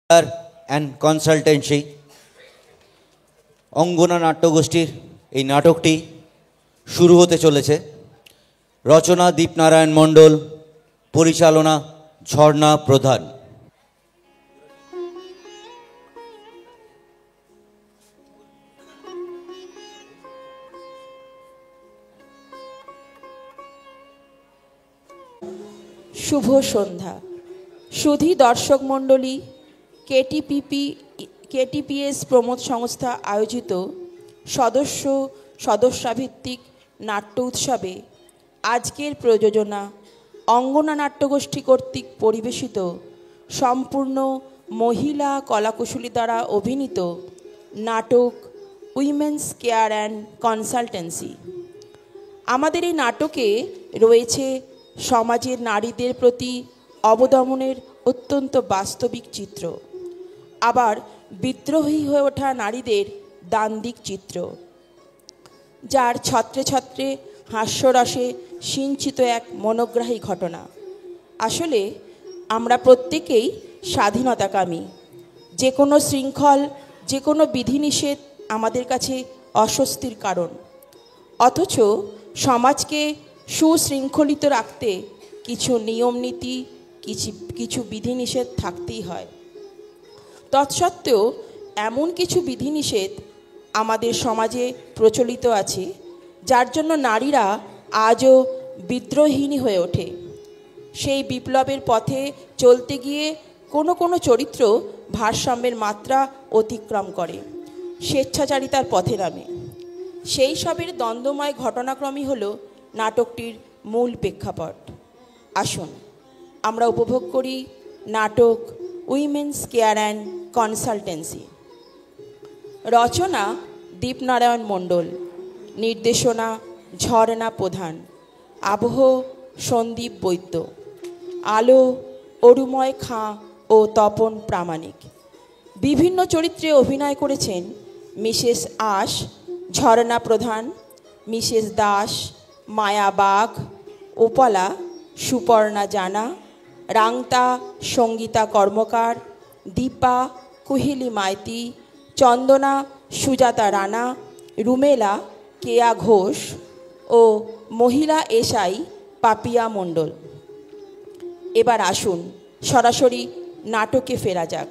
And consultancy অঙ্গনা নাট্যগোষ্ঠীর এই নাটকটি শুরু হতে চলেছে। রচনা দীপনারায়ণ মণ্ডল, পরিচালনা ঝর্ণা প্রধান। শুভ সন্ধ্যা। সুধী দর্শক মণ্ডলী, কেটিপিএস প্রমোদ সংস্থা আয়োজিত সদস্যাভিত্তিক নাট্য উৎসবে আজকের প্রযোজনা অঙ্গনা নাট্যগোষ্ঠী কর্তৃক পরিবেশিত সম্পূর্ণ মহিলা কলাকুশলী দ্বারা অভিনীত নাটক উইমেন্স কেয়ার অ্যান্ড কনসালটেন্সি। আমাদের এই নাটকে রয়েছে সমাজের নারীদের প্রতি অবদমনের অত্যন্ত বাস্তবিক চিত্র, আবার বিদ্রোহী হয়ে ওঠা নারীদের দান্দিক চিত্র, যার ছত্রে ছত্রে হাস্যরসে সিঞ্চিত এক মনোগ্রাহী ঘটনা। আসলে আমরা প্রত্যেকেই স্বাধীনতাকামী। যে কোনো শৃঙ্খল, যে কোনো বিধিনিষেধ আমাদের কাছে অস্বস্তির কারণ, অথচ সমাজকে সুশৃঙ্খলিত রাখতে কিছু নিয়ম নীতি, কিছু বিধিনিষেধ থাকতেই হয়। তৎসত্ত্বেও এমন কিছু বিধিনিষেধ আমাদের সমাজে প্রচলিত আছে, যার জন্য নারীরা আজও বিদ্রোহিণী হয়ে ওঠে। সেই বিপ্লবের পথে চলতে গিয়ে কোনো কোনো চরিত্র ভারসাম্যের মাত্রা অতিক্রম করে, স্বেচ্ছাচারিতার পথে নামে। সেই সবের দ্বন্দ্বময় ঘটনাক্রমই হল নাটকটির মূল প্রেক্ষাপট। আসুন আমরা উপভোগ করি নাটক উইমেন্স কেয়ার অ্যান্ড কনসালটেন্সি। রচনা দীপনারায়ণ মণ্ডল, নির্দেশনা ঝর্ণা প্রধান, আবহ সন্দীপ বৈদ্য, আলো অরুময় খাঁ ও তপন প্রামাণিক। বিভিন্ন চরিত্রে অভিনয় করেছেন মিসেস আশ, ঝর্ণা প্রধান, মিসেস দাস, মায়া বাগ, ওপালা, সুপর্ণা জানা, রাংতা সঙ্গীতা কর্মকার, দীপা কুহিলি মাইতি, চন্দনা সুজাতা রানা, রুমেলা কেয়া ঘোষ ও মহিলা এসআই পাপিয়া মণ্ডল। এবার আসুন সরাসরি নাটকে ফেরা যাক।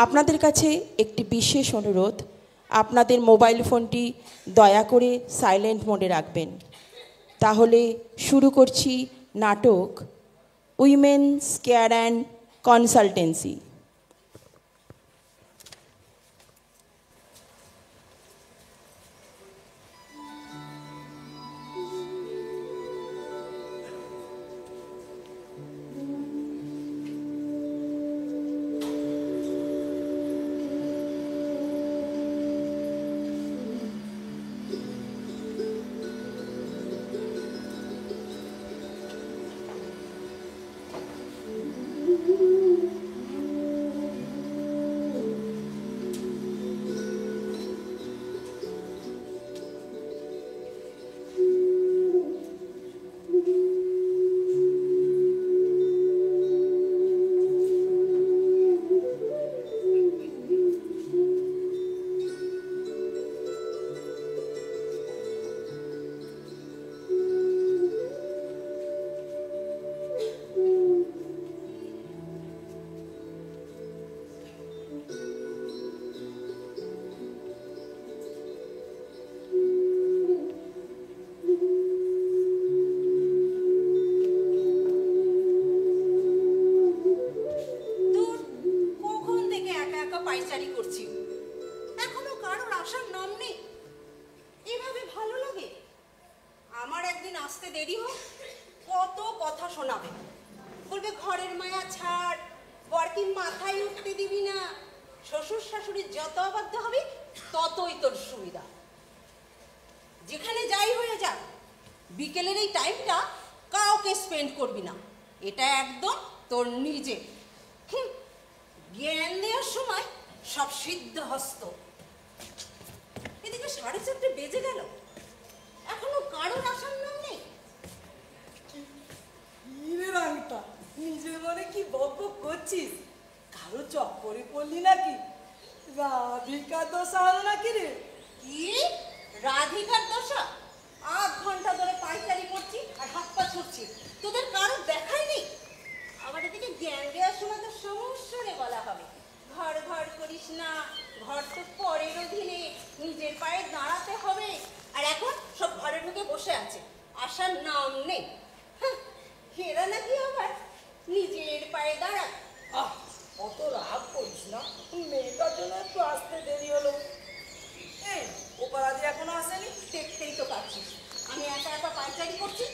আপনাদের কাছে একটি বিশেষ অনুরোধ, আপনাদের মোবাইল ফোনটি দয়া করে সাইলেন্ট মোডে রাখবেন। তাহলে শুরু করছি নাটক উইমেন্স কেয়ার অ্যান্ড কনসালটেন্সি। বিকেলের এই টাইমটা কাউকে স্পেন্ড করবি না, এটা একদম তোর নিজে। জ্ঞান দেওয়ার সময় সব সিদ্ধ হস্ত। এদিকে 4:30 বেজে গেল, এখনো কারোর আসার নাম নেই। নিজের মনে কি বক বক করছিস? কারো চক্করে পড়লি নাকি? রাধিকা দোষা হলো নাকি রে? কি রাধিকার দশা? 8 ঘন্টা ধরে পাইকারি করছি আর হাত পা ছুটছি, তোদের কারো দেখাই নেই। আবার এদিকে জ্ঞান দেওয়ার সময় তো সমস্যারে বলা হবে, ঘর ঘর করিস না, ঘর তো পরের অধীনে, নিজের পায়ে দাঁড়াতে হবে। আর এখন সব ঘরে ঢুকে বসে আছে, আসার নাম নেই। হ্যাঁ, এরা নাকি আবার নিজের পায়ে দাঁড়ায়। আহ, অত রাগ করিস না, মেয়েটার জন্য একটু আসতে দেরি হলো। এই ওপারাদি এখনো আসেনি? দেখতেই তো পাচ্ছিস আমি একা একা পাইকারি করছি,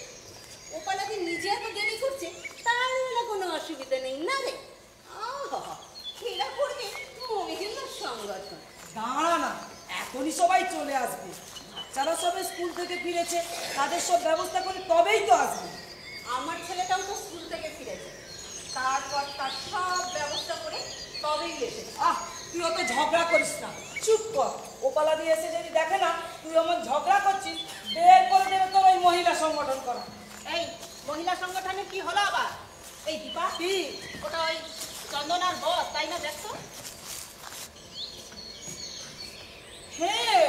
ওপালাদি নিজে এত দেরি করছে, তাহলে কোনো অসুবিধা নেই না রে। আহা, এরা করবে মহিলার সংগঠন। দাঁড়া না, এখনই সবাই চলে আসবে। বাচ্চারা সবে স্কুল থেকে ফিরেছে, তাদের সব ব্যবস্থা করে তবেই তো আসবে। আমার ছেলেটাও তো স্কুল থেকে ফিরেছে, তারপর তার সব ব্যবস্থা করে তবেই এসেছে। আহ, তুই অত ঝগড়া করিস না, চুপ কর। ওপালা দিয়ে এসে যদি দেখে না তুই এমন ঝগড়া করছিস, বের করে দেবে তোর ওই মহিলা সংগঠন করা। এই মহিলা সংগঠনে কি হলো আবার? এই দীপা, কি? ওটা ওই চন্দনার বস, তাই না? দেখতো হ্যাঁ,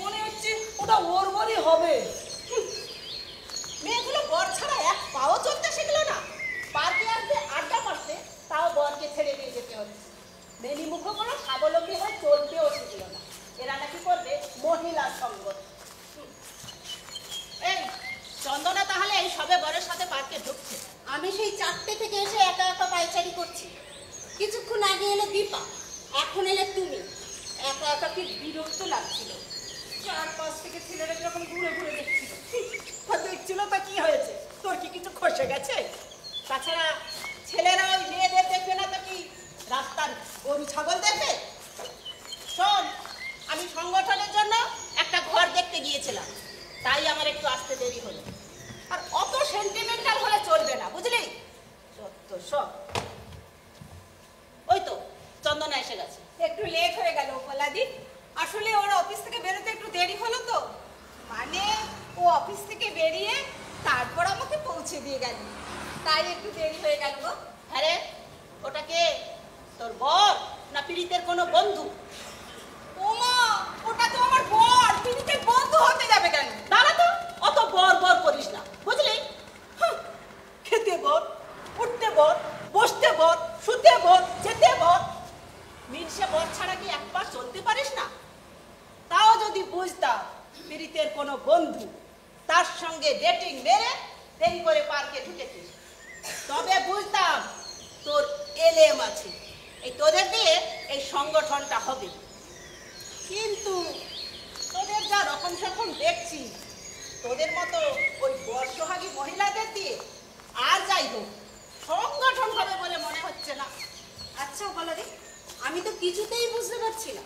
মনে হচ্ছে ওটা ওর বলই হবে। মেয়েগুলো বর ছাড়া এক পাও চলতে শিখলো না। পার্কে আসতে, আড্ডা মারতে, তাও বরকে ছেড়ে দিয়ে যেতে হচ্ছে। বেলিমুখ কোনো স্বাবলম্বী হয়ে চলতেও শিখলো না। এরা নাকি করবে মহিলা সংগঠন। এই চন্দনা তাহলে এই সবে বরের সাথে পার্কে ঢুকছে। আমি সেই 4টে থেকে এসে একা একা পাইচারি করছি। কিছুক্ষণ আগে এলো দীপা, এখন এলে তুমি। একা একা কি বিরক্ত লাগছিল। 4-5 থেকে ছেলেরা যখন ঘুরে ঘুরে দেখছিল। দেখছিল তা কি হয়েছে? তোর কি কিছু খসে গেছে? তাছাড়া ছেলেরা ওই মেয়েদের দেখবে না তো কি রাস্তার গরু ছাগল দেখবে? শোন, আমি সংগঠনের জন্য একটা ঘর দেখতে গিয়েছিলাম, তাই আমার একটু আসতে দেরি হলো। আর অত সেন্টিমেন্টাল হলে চলবে না, বুঝলি? যত সব। ওই তো চন্দনা এসে গেছে। একটু লেট হয়ে গেল ওপালাদি। আসলে ওর অফিস থেকে বেরোতে একটু দেরি হলো তো, মানে ও অফিস থেকে বেরিয়ে তারপর আমাকে পৌঁছে দিয়ে গেল, তাই একটু দেরি হয়ে গেল গো। হ্যাঁ রে, ওটা কে? তোর বর না পীড়িতের কোনো বন্ধু? ওমা, ওটা তো আমার বর, পিড়িতের বন্ধু হতে যাবে কেন? দাঁড়া তো, অত বর বর করিস না, বুঝলি? খেতে বর, উঠতে বর, বসতে বর, শুতে বর, যেতে বর। মিনসে বর ছাড়া কি এক পা চলতে পারিস না? তাও যদি বুঝতাম পীড়িতের কোনো বন্ধু, তার সঙ্গে ডেটিং মেরে দেরি করে পার্কে ঢুকেছিস, তবে বুঝতাম তোর এলেম আছে, এই তোদের দিয়ে এই সংগঠনটা হবে। কিন্তু তোদের যা রকম সকম দেখছি, তোদের মতো ওই বর্ষহাগী মহিলাদের দিয়ে আর যাই হোক সংগঠন হবে বলে মনে হচ্ছে না। আচ্ছা বলদি, আমি তো কিছুতেই বুঝতে পারছি না।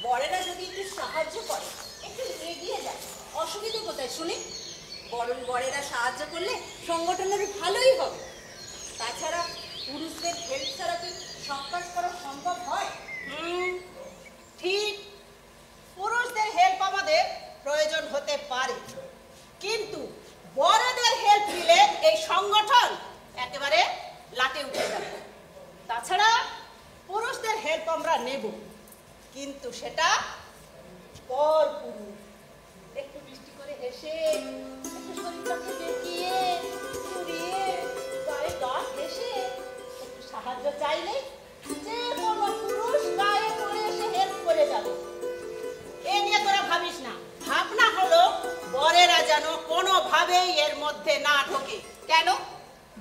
বড়েরা যদি একটু সাহায্য করে, একটু এগিয়ে যায়, অসুবিধা কোথায় শুনি? বরং বড়েরা সাহায্য করলে সংগঠনের ভালোই হবে। তাছাড়া পুরুষদের হেল্প ছাড়া কি সব কাজ করা সম্ভব হয়? ঠিক, পুরুষদের হেল্প আমাদের প্রয়োজন হতে পারে, কিন্তু বড়দের হেল্প নিলে এই সংগঠন একেবারে লাটে উঠে যাবে। তাছাড়া পুরুষদের হেল্প আমরা নেব, কিন্তু সেটা পর পুরুষ। একটু বৃষ্টি করে হেসে, একটু শরীরটাকে বেঁকিয়ে ঘুরিয়ে গায়ে গা হেসে একটু সাহায্য চাইলে যে কোনো পুরুষ গায়ে পড়ে এসে হেল্প করে যাবে। এ নিয়ে তোরা ভাবিস না। ভাবনা হলো বরেরা যেন কোনোভাবেই এর মধ্যে না ঢোকে। কেন?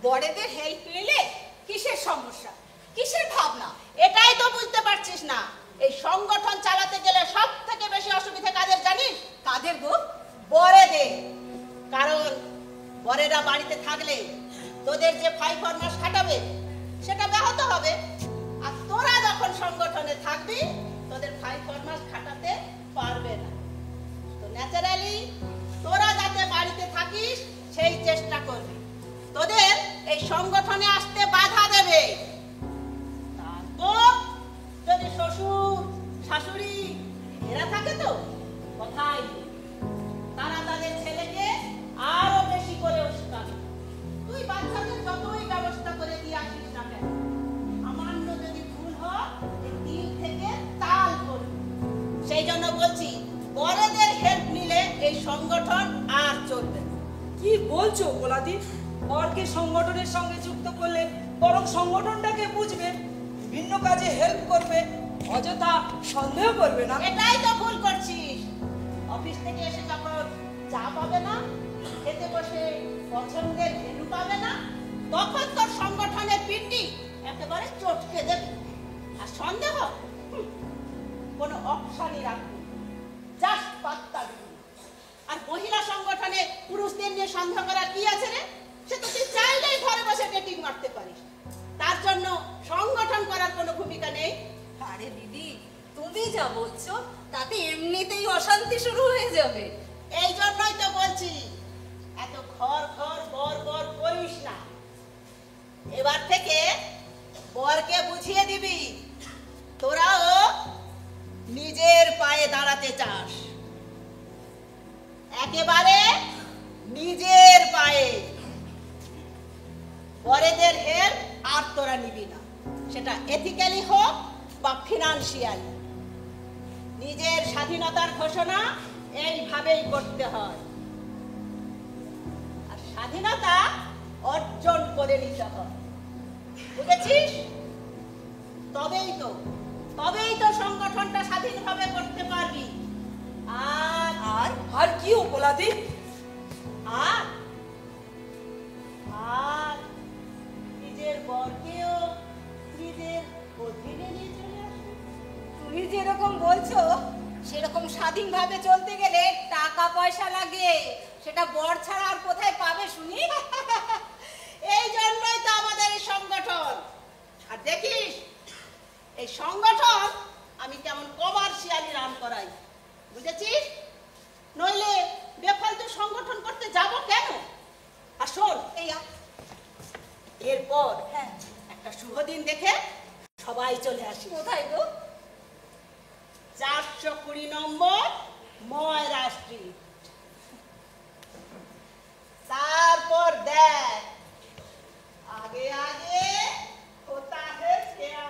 বড়দের হেল্প নিলে কিসের সমস্যা, কিসের ভাবনা? এটাই তো বুঝতে পারছিস না। এই সংগঠন চালাতে গেলে সব থেকে বেশি অসুবিধা কাদের জানিস? কাদের গো? বরেদের। কারণ বরেরা বাড়িতে থাকলে তোদের যে 5 মাস খাটাবে সেটা ব্যাহত হবে, আর তোরা যখন সংগঠনে থাকবি তোদের 5 মাস খাটাতে পারবে না। তো ন্যাচারালি তোরা যাতে বাড়িতে থাকিস সেই চেষ্টা করবি, তোদের এই সংগঠনে আসতে বাধা দেবে। তারপর যদি শ্বশুর শাশুড়ি এরা থাকে তো কথাই নেই। তারা তাদের ছেলেকে আরো বেশি করে উস্কাবে। তুই বাচ্চাদের যতই ব্যবস্থা করে দিয়ে আসিস না কেন, সামান্য যদি সংগঠন আর চলবে না। কি বলছো গোলাদি? বরকে সংগঠনের সঙ্গে যুক্ত করলে বরং সংগঠনটাকে বুঝবে, বিভিন্ন কাজে হেল্প করবে, অযথা সন্দেহ করবে না। এটাই তো ভুল করছিস। অফিস থেকে এসে যখন চা পাবে না, খেতে বসে পছন্দের মেনু পাবে না, তখন তোর সংগঠনের পিন্ডি একেবারে চটকে দেবে। আর সন্দেহ কোনো অপশনই রাখবি, জাস্ট পাত্তা দিবি না। আর মহিলা সংগঠনে পুরুষদের নিয়ে সন্দেহ করা কি আছে রে? সে তো তুই চাইলেই ঘরে বসে ডেটিং মারতে পারিস। তার জন্য সংগঠন করার কোনো ভূমিকা নেই। আরে দিদি, তুমি যা বলছো তাতে এমনিতেই অশান্তি শুরু হয়ে যাবে। এই জন্যই তো বলছি, এত ঘর ঘর বর বর করিস না। এবার থেকে বরকে বুঝিয়ে দিবি তোরাও নিজের পায়ে দাঁড়াতে চাস, একেবারে নিজের পায়ে। বরেদের হেল্প আর তোরা নিবি না, সেটা এথিক্যালি হোক বা ফিনান্সিয়ালি। নিজের স্বাধীনতার ঘোষণা এইভাবেই করতে হয়, আর স্বাধীনতা অর্জন করে নিতে হয়। বুঝেছিস? তবেই তো সংগঠনটা স্বাধীনভাবে করতে পারবি। আর আর আর কি গোলাদি? আর আর নিজের বরকেও নিজের অধীনে নিয়ে চলে আসবি। তুমি যেরকম বলছো সেরকম স্বাধীনভাবে চলতে গেলে টাকা পয়সা লাগে, সেটা বর ছাড়া আর কোথায় পাবে শুনি? এই জন্যই তো আমাদের এই সংগঠন। আর দেখিস এই সংগঠন আমি কেমন কমার্শিয়ালি রান করাই, বুঝেছিস? নইলে বেফালতু সংগঠন করতে যাব কেন? আর শোন, এরপর একটা শুভ দিন দেখে সবাই চলে আসি। কোথায় গো? 420 নম্বর ময়রা স্ট্রিট। তারপর দেখ আগে আগে होता है क्या।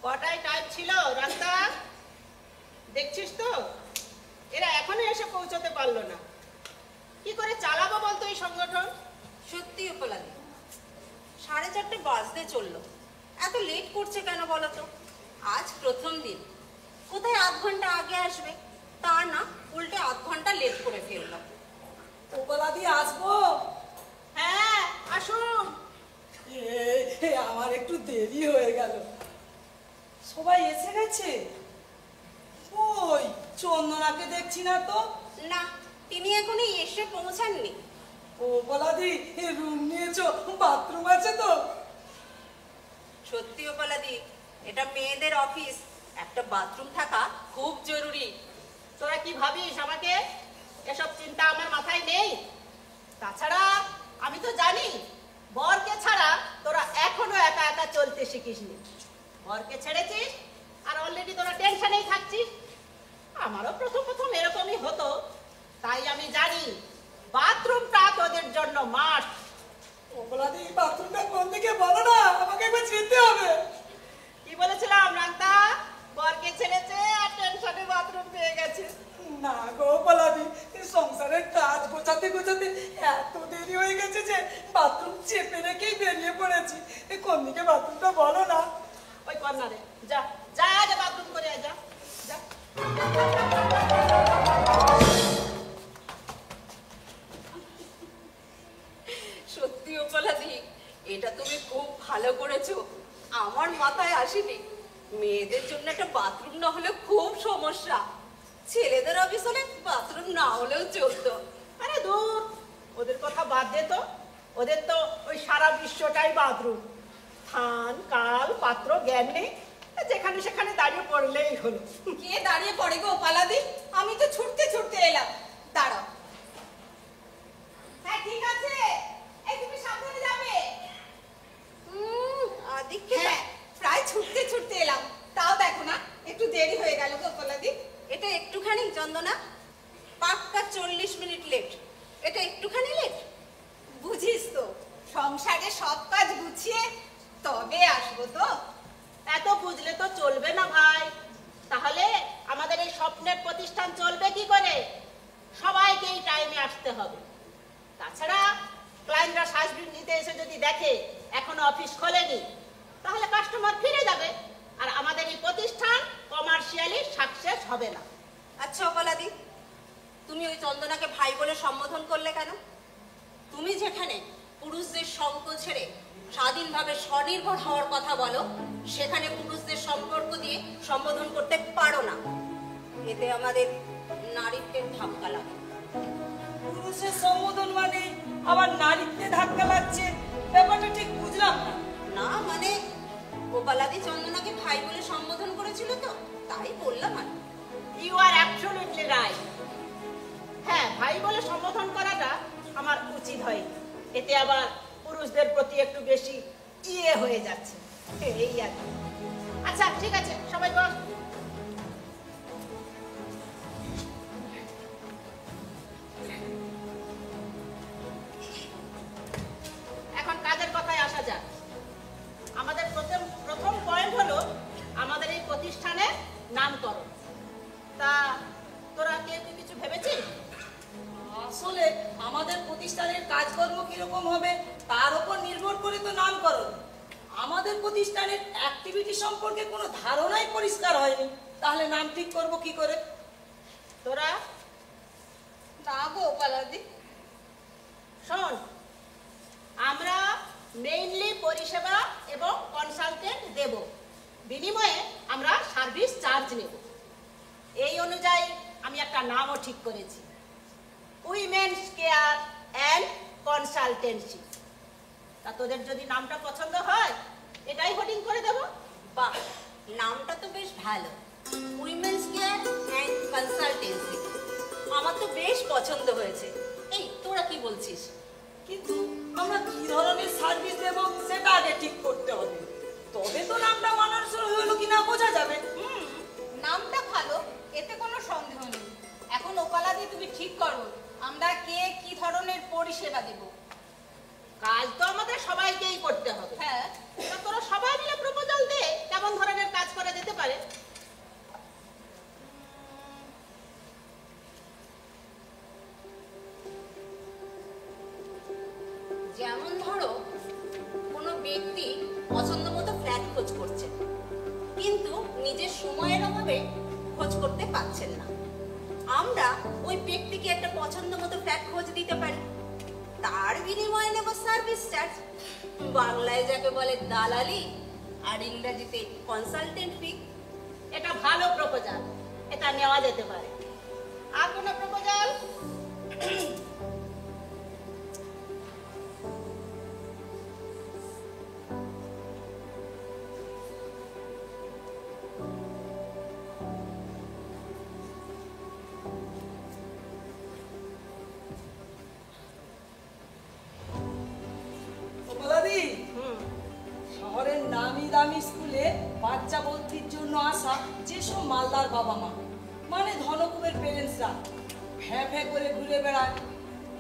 কটায় টাইম ছিল রাস্তা দেখছিস তো? এরা এখনো এসে পৌঁছতে পারলো না। কি করে চালাবো বলতো এই সংগঠন? সত্যি উপলাদি, 4:30 বাজতে চললো, এত লেট করছে কেন বলো তো? আজ প্রথম দিন, কোথায় আধ ঘন্টা আগে আসবে, তা না উল্টে আধ ঘন্টা লেট করে ফেললো। উপলাদি আসবো? হ্যাঁ, আসুন। আমার একটু দেরি হয়ে গেল। সবাই এসে গেছে? ওই চন্দনাকে দেখছি না তো। না, তিনি এখনই এসে পৌঁছাননি। ও বলাদি, রুম নিয়েছো? বাথরুম আছে তো? সত্যি ওপালাদি, এটা মেয়েদের অফিস, একটা বাথরুম থাকা খুব জরুরি। তোরা কি ভাবিস আমাকে? এসব চিন্তা আমার মাথায় নেই। তাছাড়া আমি তো জানি বরকে ছাড়া তোরা এখনো একা একা চলতে শিখিসনি। বরকে ছেড়েছিস আর অলরেডি তোরা টেনশনেই থাকছিস। আমারও প্রথম প্রথম এরকমই হতো, তাই আমি জানি বাথরুমটা তোদের জন্য মাস্ট। ও বলাদি, বাথরুমটা কোন দিকে বলো না, আমাকে একবার যেতে হবে। কি বলেছিলাম রান্তা? বরকে ছেড়েছে আর টেনশনে বাথরুম পেয়ে গেছে। না গো বলাদি, সংসারের কাজ গোছাতে গোছাতে এত দেরি হয়ে গেছে যে বাথরুম চেপে রেখেই বেরিয়ে পড়েছি। কোন দিকে বাথরুমটা বলো না। ওই কর্নারে যা, যা আগে বাথরুম করে আয়, যা যা। সত্যি ওপালাদি, এটা তুমি খুব ভালো করেছো, আমার মাথায় আসেনি। মেয়েদের জন্য একটা বাথরুম না হলে খুব সমস্যা। ছেলেদের অফিস হলে বাথরুম না হলেও চলতো। আরে দূর, ওদের কথা বাদ দে তো। ওদের তো ওই সারা বিশ্বটাই বাথরুম। থান কাল পাত্র জ্ঞান নেই, যেখানে সেখানে দাঁড়িয়ে পড়লেই হলো। কে দাঁড়িয়ে পড়ে গো পালাদি? আমি তো ছুটতে ছুটতে এলাম। দাঁড়াও। হ্যাঁ ঠিক আছে, এই তুমি সাবধানে যাবে। আদিকে হ্যাঁ, প্রায় ছুটতে ছুটতে এলাম, তাও দেখো না একটু দেরি হয়ে গেল গো পালাদি। এটা একটুখানি চন্দনা, পাক্কা 40 মিনিট লেট। এটা একটুখানি লেট? বুঝিস তো, সংসারে সব কাজ গুছিয়ে তবে আসবো তো। এত বুঝলে তো চলবে না ভাই। তাহলে আমাদের এই স্বপ্নের প্রতিষ্ঠান চলবে কি করে? সবাইকে এই টাইমে আসতে হবে। তাছাড়া ক্লায়েন্টরা সার্ভিস নিতে এসে যদি দেখে এখনো অফিস খোলেনি, তাহলে কাস্টমার ফিরে যাবে আর আমাদের এই প্রতিষ্ঠান কমার্শিয়ালি সাকসেস হবে না। আচ্ছা অপলাদি, তুমি ওই চন্দনাকে ভাই বলে সম্বোধন করলে কেন? তুমি যেখানে পুরুষদের সঙ্গ ছেড়ে স্বাধীনভাবে স্বনির্ভর হওয়ার কথা বলো, সেখানে পুরুষদের সম্পর্ক দিয়ে সম্বোধন করতে পারো না। এতে আমাদের নারীত্বের ধাক্কা লাগে। পুরুষের সম্বোধন মানে আবার নারীত্বে ধাক্কা লাগছে, ব্যাপারটা ঠিক বুঝলাম না। না মানে গোপালাদি চন্দনাকে ভাই বলে সম্বোধন করেছিল তো, তাই বললাম আর। You are absolutely right. হ্যাঁ, ভাই বলে সম্বোধন করাটা আমার উচিত হয়। এতে আবার পুরুষদের প্রতি একটু বেশি ইয়ে হয়ে যাচ্ছে, এই আর কি। আচ্ছা ঠিক আছে, সবাই বস। এখন কাজের কথায় আসা যাক। আমাদের প্রথম পয়েন্ট হলো আমাদের এই প্রতিষ্ঠানের নামকরণ। তা তোরা কেউ কি কিছু ভেবেছিস? আসলে আমাদের প্রতিষ্ঠানের কাজকর্ম কিরকম হবে তার উপর নির্ভর করে তো নামকরণ। আমাদের প্রতিষ্ঠানের অ্যাক্টিভিটি সম্পর্কে কোনো ধারণাই পরিষ্কার হয়নি, তাহলে নাম ঠিক করব কি করে? তোরা না গো পালাদি। শোন, আমরা মেইনলি পরিষেবা এবং কনসালটেন্ট দেব, বিনিময়ে আমরা সার্ভিস চার্জ নেব। এই অনুযায়ী আমি একটা নামও ঠিক করেছি, উইমেন্স কেয়ার অ্যান্ড কনসালটেন্সি। তা তোদের যদি নামটা পছন্দ হয় এটাই হোর্ডিং করে দেব। বাহ, নামটা তো বেশ ভালো, উইমেন্স কেয়ার অ্যান্ড কনসালটেন্সি। আমার তো বেশ পছন্দ হয়েছে। এই তোরা কি বলছিস? কিন্তু আমরা কি ধরনের সার্ভিস দেব সেটা আগে ঠিক করতে হবে, তবে তো নামটা মানানসই হলো কিনা বোঝা যাবে। নামটা ভালো, এতে কোনো সন্দেহ নেই। এখন ওপালাদি তুমি ঠিক করো আমরা কে কি ধরনের পরিষেবা দেব। কাজ তো আমাদের সবাইকেই করতে হবে। হ্যাঁ, তা তোরা সবাই মিলে প্রপোজাল দে কেমন ধরনের কাজ করা যেতে পারে। যেমন ধরো কোনো ব্যক্তি পছন্দ মতো ফ্ল্যাট খোঁজ করছেন, কিন্তু নিজের সময়ের অভাবে খোঁজ করতে পারছেন না। আমরা ওই ব্যক্তিকে একটা পছন্দ মতো ফ্ল্যাট খোঁজ দিতে পারি, তার বিনিময়ে নেব সার্ভিস চার্জ। বাংলায় যাকে বলে দালালি, আর ইংরেজিতে কনসালটেন্ট ফি। এটা ভালো প্রপোজাল, এটা নেওয়া যেতে পারে। আর কোনো প্রপোজাল? কমলাদি, শহরের নামি দামি স্কুলে বাচ্চা ভর্তির জন্য আসা যেসব মালদার বাবা মা, মানে ধনকুবের পেরেন্টসরা ভ্যাঁ ভ্যাঁ করে ঘুরে বেড়ায়,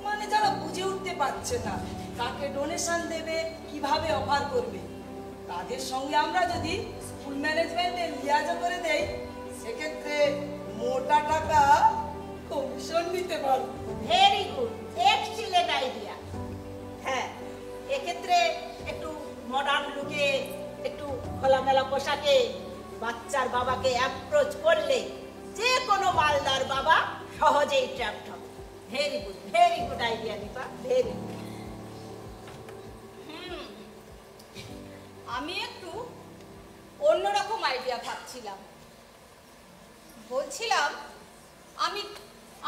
মানে যারা বুঝে উঠতে পারছে না কাকে ডোনেশন দেবে, কিভাবে অফার করবে, তাদের সঙ্গে আমরা যদি স্কুল ম্যানেজমেন্টে লিয়াজো করে দেই, সেক্ষেত্রে মোটা টাকা কমিশন নিতে পারবো। Very good, excellent idea. হ্যাঁ, এক্ষেত্রে একটু মডার্ন লুকে, একটু খোলামেলা পোশাকে বাচ্চার বাবাকে অ্যাপ্রোচ করলে যে কোনো মালদার বাবা সহজেই ট্র্যাপড হবে। Very good idea Deepa, very good. আমি একটু অন্যরকম আইডিয়া ভাবছিলাম। বলছিলাম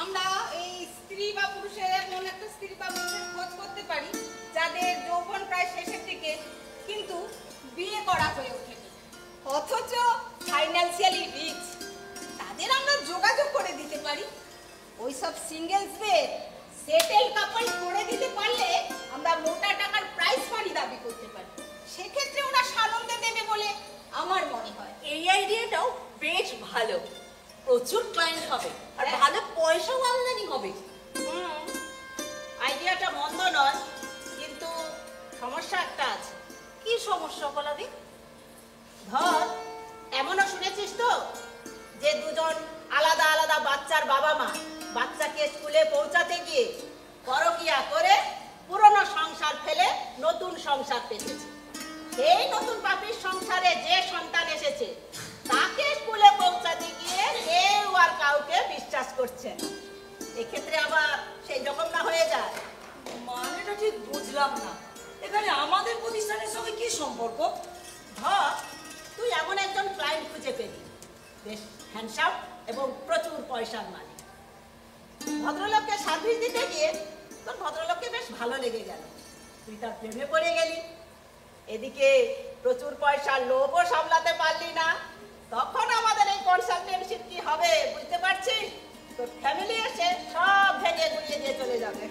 আমরা এই স্ত্রী বা পুরুষের এমন একটা স্ত্রী বা পুরুষের খোঁজ করতে পারি যাদের যৌবন প্রায় শেষের দিকে, কিন্তু বিয়ে করা হয়ে ওঠেনি, অথচ ফাইন্যান্সিয়ালি রিচ। তাদের আমরা যোগাযোগ করে দিতে পারি। ওইসব সিঙ্গেলসদের সেটেল কাপল করে দিতে পারলে আমরা মোটা টাকার প্রাইস মানি দাবি করতে পারি। সেক্ষেত্রে ওরা সানন্দে দেবে বলে আমার মনে হয়। এই আইডিয়াটাও বেশ ভালো, প্রচুর ক্লায়েন্ট হবে আর ভালো পয়সাও আমদানি হবে। আইডিয়াটা মন্দ নয়, কিন্তু সমস্যা একটা আছে। কি সমস্যা কলাদি? ধর, এমনও শুনেছিস তো যে দুজন আলাদা আলাদা বাচ্চার বাবা মা বাচ্চাকে স্কুলে পৌঁছাতে গিয়ে পরকিয়া করে পুরনো সংসার ফেলে নতুন সংসার পেতেছে। সেই নতুন পাপির সংসারে যে সন্তান এসেছে তাকে স্কুলে পৌঁছাতে গিয়ে কেউ আর কাউকে বিশ্বাস করছে না। এক্ষেত্রে আবার সেই রকম না হয়ে যায়। মানেটা ঠিক বুঝলাম না, এখানে আমাদের প্রতিষ্ঠানের সঙ্গে কি সম্পর্ক? ধর, তুই এমন একজন ক্লায়েন্ট খুঁজে পেলি, বেশ হ্যান্ডসাম এবং প্রচুর পয়সার মালিক। ভদ্রলোককে সার্ভিস দিতে গিয়ে তোর ভদ্রলোককে বেশ ভালো লেগে গেল, তুই তার প্রেমে পড়ে গেলি। এদিকে প্রচুর পয়সার লোভও সামলাতে পারলি না। তখন আমাদের এই কনসালটেন্সির কি হবে বুঝতে পারছিস? তোর ফ্যামিলি এসে সব ভেঙে গুড়িয়ে দিয়ে চলে যাবে।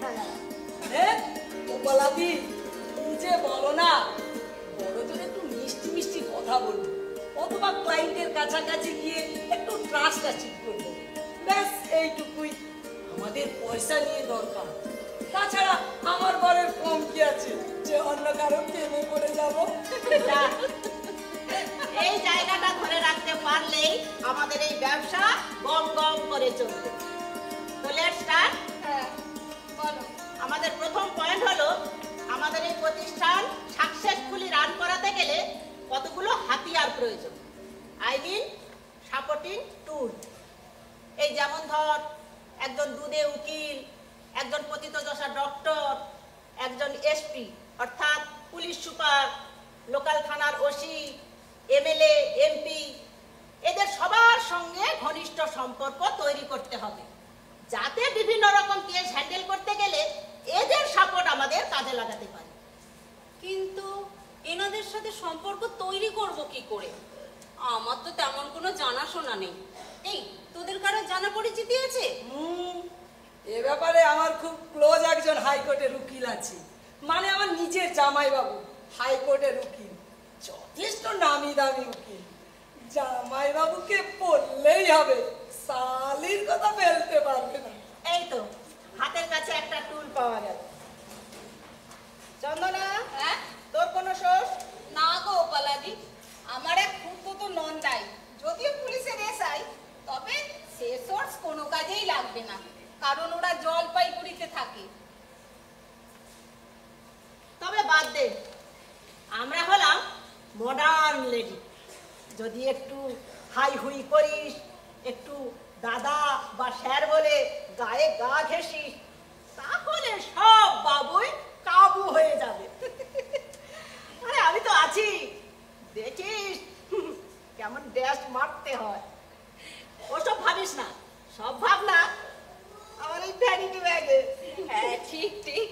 হ্যাঁ, কমলাদি, তুমি যে বলো না, বড়দের একটু মিষ্টি মিষ্টি কথা বলবো, অথবা ক্লায়েন্টের কাছাকাছি গিয়ে একটু ট্রাস্ট অ্যাচিভ করবো, ব্যাস এইটুকুই। আমাদের পয়সা নিয়ে দরকার, তাছাড়া আমার ঘরের কম কি আছে যে অন্য কারো প্রেমে পড়ে যাবো? এই জায়গাটা ধরে রাখতে পারলেই আমাদের এই ব্যবসা গম গম করে চলবে। তো লেটস স্টার্ট। হ্যাঁ, বলো। আমাদের প্রথম পয়েন্ট হলো, আমাদের এই প্রতিষ্ঠান সাকসেসফুলি রান করাতে গেলে কতগুলো হাতিয়ার প্রয়োজন। আই মিন সাপোর্টিং টুল। এই যেমন ধর, একজন দুধে উকিল, একজন পতিতদশা ডক্টর, একজন এসপি অর্থাৎ পুলিশ সুপার, লোকাল থানার ওসি, এমএলএ, এমপি, এদের সবার সঙ্গে ঘনিষ্ঠ সম্পর্ক তৈরি করতে হবে, যাতে বিভিন্ন রকম কেস হ্যান্ডেল করতে গেলে এদের সাপোর্ট আমাদের কাজে লাগাতে পারি। কিন্তু এনাদের সাথে সম্পর্ক তৈরি করব কি করে? আমার তো তেমন কোনো জানাশোনা নেই। এই, তোদের কারো জানা পরিচিতি আছে? এ ব্যাপারে আমার খুব ক্লোজ একজন হাইকোর্টের উকিল আছে, মানে আমার নিজের জামাইবাবু হাইকোর্টের উকিল, যথেষ্ট নামি দামি উকিল। জামাইবাবুকে বললেই হবে, সালির কথা ফেলতে পারবে না। এই তো হাতের কাছে একটা টুল পাওয়া গেল। চন্দনা, হ্যাঁ? তোর কোনো সোর্স? না গো পালাদি, আমার এক খুঁড়তো নন্দাই, যদিও পুলিশের এসআই, তবে সে সোর্স কোনো কাজেই লাগবে না, কারণ ওরা জলপাইগুড়িতে থাকে। তবে বাদ দে, আমরা হলাম মডার্ন লেডি। যদি একটু হাই হুই করিস, একটু দাদা বা স্যার বলে গায়ে গা ঘেঁষিস, তাহলে সব বাবুই কাবু হয়ে যাবে। আরে আমি তো আছি, দেখিস কেমন ড্যাশ মারতে হয়। ওসব ভাবিস না, সব ভাবনা আমার এই ভ্যানিটি ব্যাগে। হ্যাঁ ঠিক ঠিক।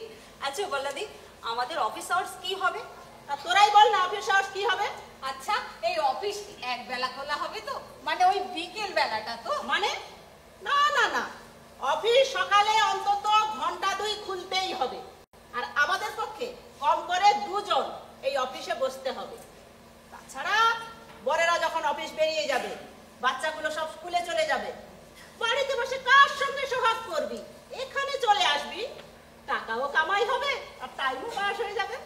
আচ্ছা বল্লাদি, আমাদের অফিস আওয়ার্স কি হবে? তা তোরাই বল না অফিস আওয়ার্স কি হবে? আচ্ছা, এই অফিস এক বেলা খোলা হবে তো? মানে ওই বিকেল বেলাটা তো? মানে না না না, অফিস সকালে অন্তত ঘন্টা 2 খুলতেই হবে। আর আমাদের পক্ষে কম করে 2 জন এই অফিসে বসতে হবে। তাছাড়া বরেরা যখন অফিস বেরিয়ে যাবে, বাচ্চাগুলো সব স্কুলে চলে যাবে, বাড়িতে বসে কার সঙ্গে সোহাগ করবি? এখানে চলে আসবি, টাকাও কামাই হবে আর টাইমও পাস হয়ে যাবে।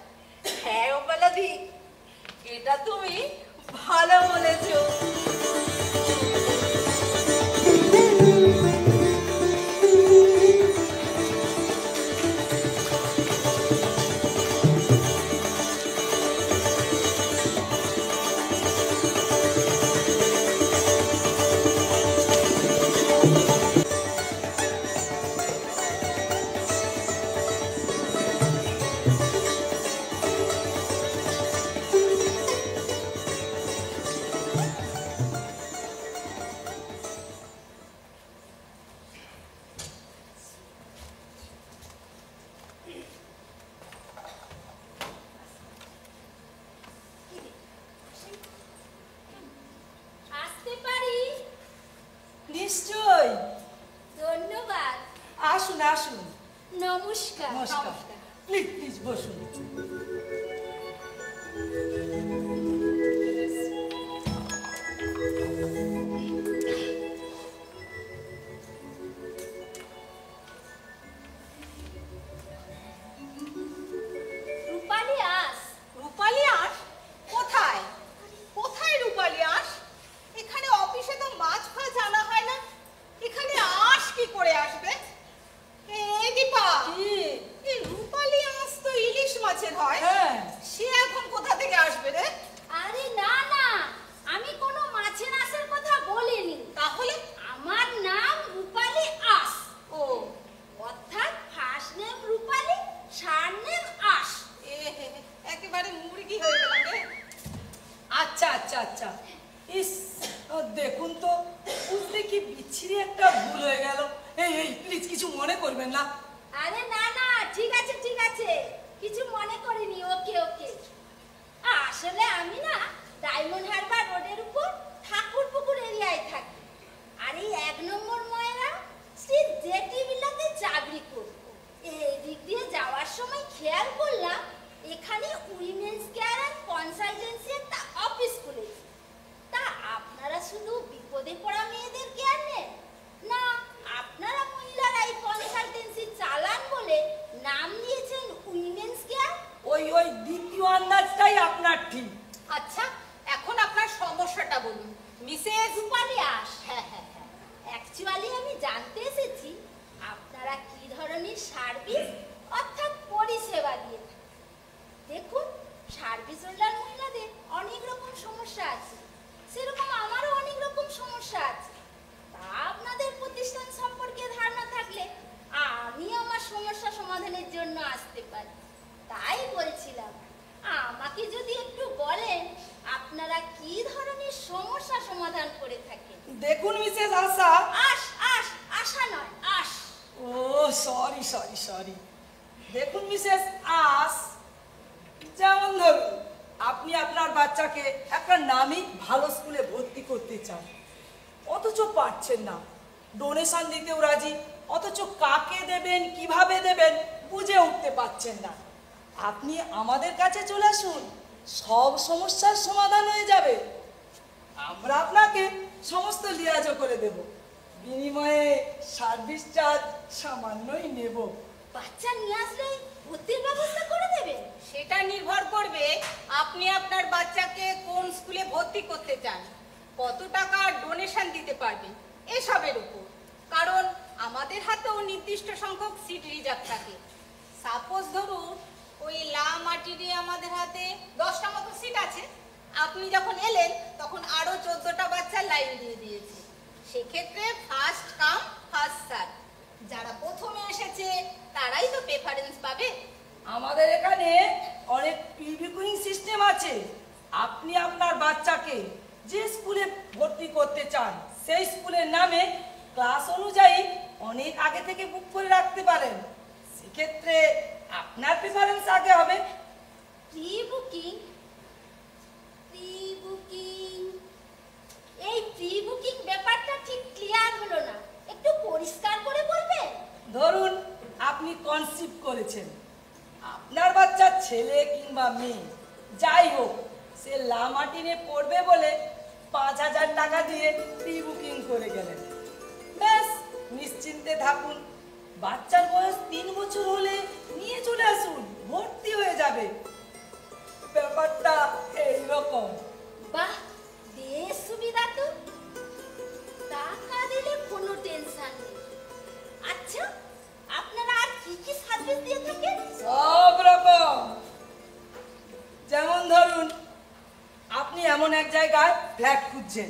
হ্যাঁ ও বল্লাদি, এটা তুমি ভালো বলেছো। আসতে পারি? নিশ্চয়, ধন্যবাদ। আসুন আসুন। নমস্কার। নমস্কার। প্লিজ প্লিজ বসুন। রূপালী আস। রূপালী আঁশ? কোথায় কোথায় রূপালী আঁশ? এখানে অফিসে তো মাছ ফাছ আনা হয় না, এখানে আঁশ কি করে আসবে? এই দীপা, এই রূপালী আঁশ তো ইলিশ মাছের হয়। হ্যাঁ। সে এখন কোথা থেকে আসবে রে? আরে না না, আমি কোনো মাছের আঁশের কথা বলিনি। তাহলে? আমার নাম রূপালী আস। ও, অর্থাৎ ফার্স্ট নেম রূপালী, সারনেম আস। এ হে হে, একেবারে মুরগি হয়ে গেলাম রে। আচ্ছা আচ্ছা আচ্ছা। ইস, দেখুন তো, বুঝলে কি বিচ্ছিরি একটা ভুল হয়ে গেল। এই এই প্লিজ কিছু মনে করবেন না। আরে না না, ঠিক আছে ঠিক আছে, কিছু মনে করিনি। ওকে ওকে। আসলে আমি না ডায়মন্ড হারবার রোডের উপর ঠাকুরপুকুর এরিয়ায় থাকি। আর এই 1 নম্বর ময়রা শ্রী জেটি বিলাতে চাকরি করি। এই দিক দিয়ে যাওয়ার সময় খেয়াল করলাম এখানে উইমেন্স কেয়ার অ্যান্ড কনসালটেন্সি একটা অফিস খুলেছে। তা আপনারা শুধু বিপদে পড়া মেয়েদের কেয়ার নেন না, আপনারা মহিলারা এই কনসালটেন্সি চালান বলে নাম দিয়েছেন উইমেন্স কেয়ার। ওই ওই দ্বিতীয় আন্দাজটাই আপনার ঠিক। আচ্ছা, এখন আপনার সমস্যাটা বলুন মিসেস। রূপালী আস। হ্যাঁ হ্যাঁ হ্যাঁ, অ্যাকচুয়ালি আমি জানতে এসেছি আপনারা কি ধরনের সার্ভিস অর্থাৎ পরিষেবা দিয়ে থাকেন। দেখুন, সার্ভিস হোল্ডার মহিলাদের অনেক রকম সমস্যা আছে, সেরকম আমারও অনেক রকম সমস্যা আছে। তা আপনাদের প্রতিষ্ঠান সম্পর্কে ধারণা থাকলে আমি আমার সমস্যা সমাধানের জন্য আসতে পারি। তাই বলছিলাম, আমাকে যদি একটু বলেন আপনারা কি ধরনের সমস্যা সমাধান করে থাকেন। দেখুন মিসেস আশা। আস আস, আশা নয় আস। ও সরি সরি সরি। দেখুন মিসেস আস, যেমন ধরুন আপনি আপনার বাচ্চাকে একটা নামী ভালো স্কুলে ভর্তি করতে চান, অথচ পারছেন না, ডোনেশন দিতেও রাজি, অথচ কাকে দেবেন কিভাবে দেবেন বুঝে উঠতে পারছেন না। আপনি আমাদের কাছে চলে আসুন, সব সমস্যার সমাধান হয়ে যাবে। আমরা আপনাকে সমস্ত লিয়াজও করে দেব, বিনিময়ে সার্ভিস চার্জ সামান্যই নেব। বাচ্চা নিয়ে আসলেই ভর্তির ব্যবস্থা করে দেবেন? সেটা নির্ভর করবে আপনি আপনার বাচ্চাকে কোন স্কুলে ভর্তি করতে চান, কত টাকা ডোনেশন দিতে পারবেন এসবের উপর। কারণ আমাদের হাতেও নির্দিষ্ট সংখ্যক সিট রিজার্ভ থাকে। সাপোজ ধরুন ওই লা মাটিরে আমাদের হাতে 10টা আছে, আপনি যখন এলেন তখন আরো 14টা বাচ্চা লাইন দিয়ে দিয়েছে। সেক্ষেত্রে ফার্স্ট কাম ফার্স্ট সার্ভ, যারা প্রথমে এসেছে তারাই তো প্রেফারেন্স পাবে। আমাদের এখানে অনেক প্রিভিকুইং সিস্টেম আছে। আপনি আপনার বাচ্চাকে যে স্কুলে ভর্তি করতে চান সেই স্কুলের নামে ক্লাস অনুযায়ী অনেক আগে থেকে বুক করে রাখতে পারেন। সেক্ষেত্রে আপনার প্রেফারেন্স আগে হবে। প্রি বুকিং, প্রি বুকিং, এই প্রি বুকিং ব্যাপারটা ঠিক ক্লিয়ার হলো না, একটু পরিষ্কার করে বলবেন? ধরুন আপনি কনসিভ করেছেন, আপনার বাচ্চা ছেলে কিংবা মেয়ে যাই হোক, সে লামাটিনে পড়বে বলে 5,000 টাকা দিয়ে প্রি বুকিং করে গেলেন। ব্যাস নিশ্চিন্তে থাকুন, বাচ্চার বয়স 3 বছর হলে নিয়ে চলে আসুন, ভর্তি হয়ে যাবে। ব্যাপারটা এইরকম। বাহ, বেশ সুবিধা তো, টাকা দিলে কোনো টেনশন নেই। আচ্ছা, আপনারা আর কি কি সার্ভিস দিয়ে থাকেন? সব রকম। যেমন ধরুন আপনি এমন এক জায়গায় ফ্ল্যাট খুঁজছেন,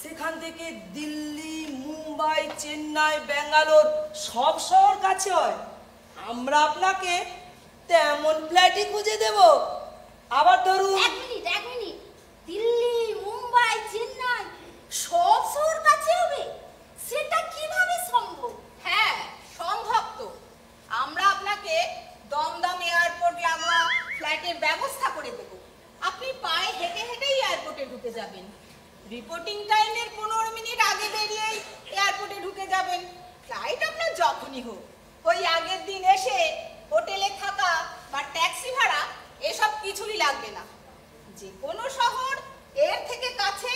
সেখান থেকে দিল্লি, মুম্বাই, চেন্নাই, ব্যাঙ্গালোর সব শহর কাছে হয়, আমরা আপনাকে তেমন ফ্ল্যাটই খুঁজে দেব। আবার ধরুন এক মিনিট, দিল্লি, মুম্বাই, চেন্নাই সব শহর কাছে হবে, সেটা কিভাবে সম্ভব? হ্যাঁ, সম্ভব তো। আমরা আপনাকে দমদম এয়ারপোর্ট লাগোয়া ফ্ল্যাটের ব্যবস্থা করে দেব। আপনি পায়ে হেঁটে হেঁটেই এয়ারপোর্টে ঢুকে যাবেন। রিপোর্টিং টাইমের 15 মিনিট আগে বেরিয়েই এয়ারপোর্টে ঢুকে যাবেন। ফ্লাইট আপনার যখনই হোক, ওই আগের দিন এসে হোটেলে থাকা বা ট্যাক্সি ভাড়া এসব কিছুই লাগবে না। যে কোনো শহর এর থেকে কাছে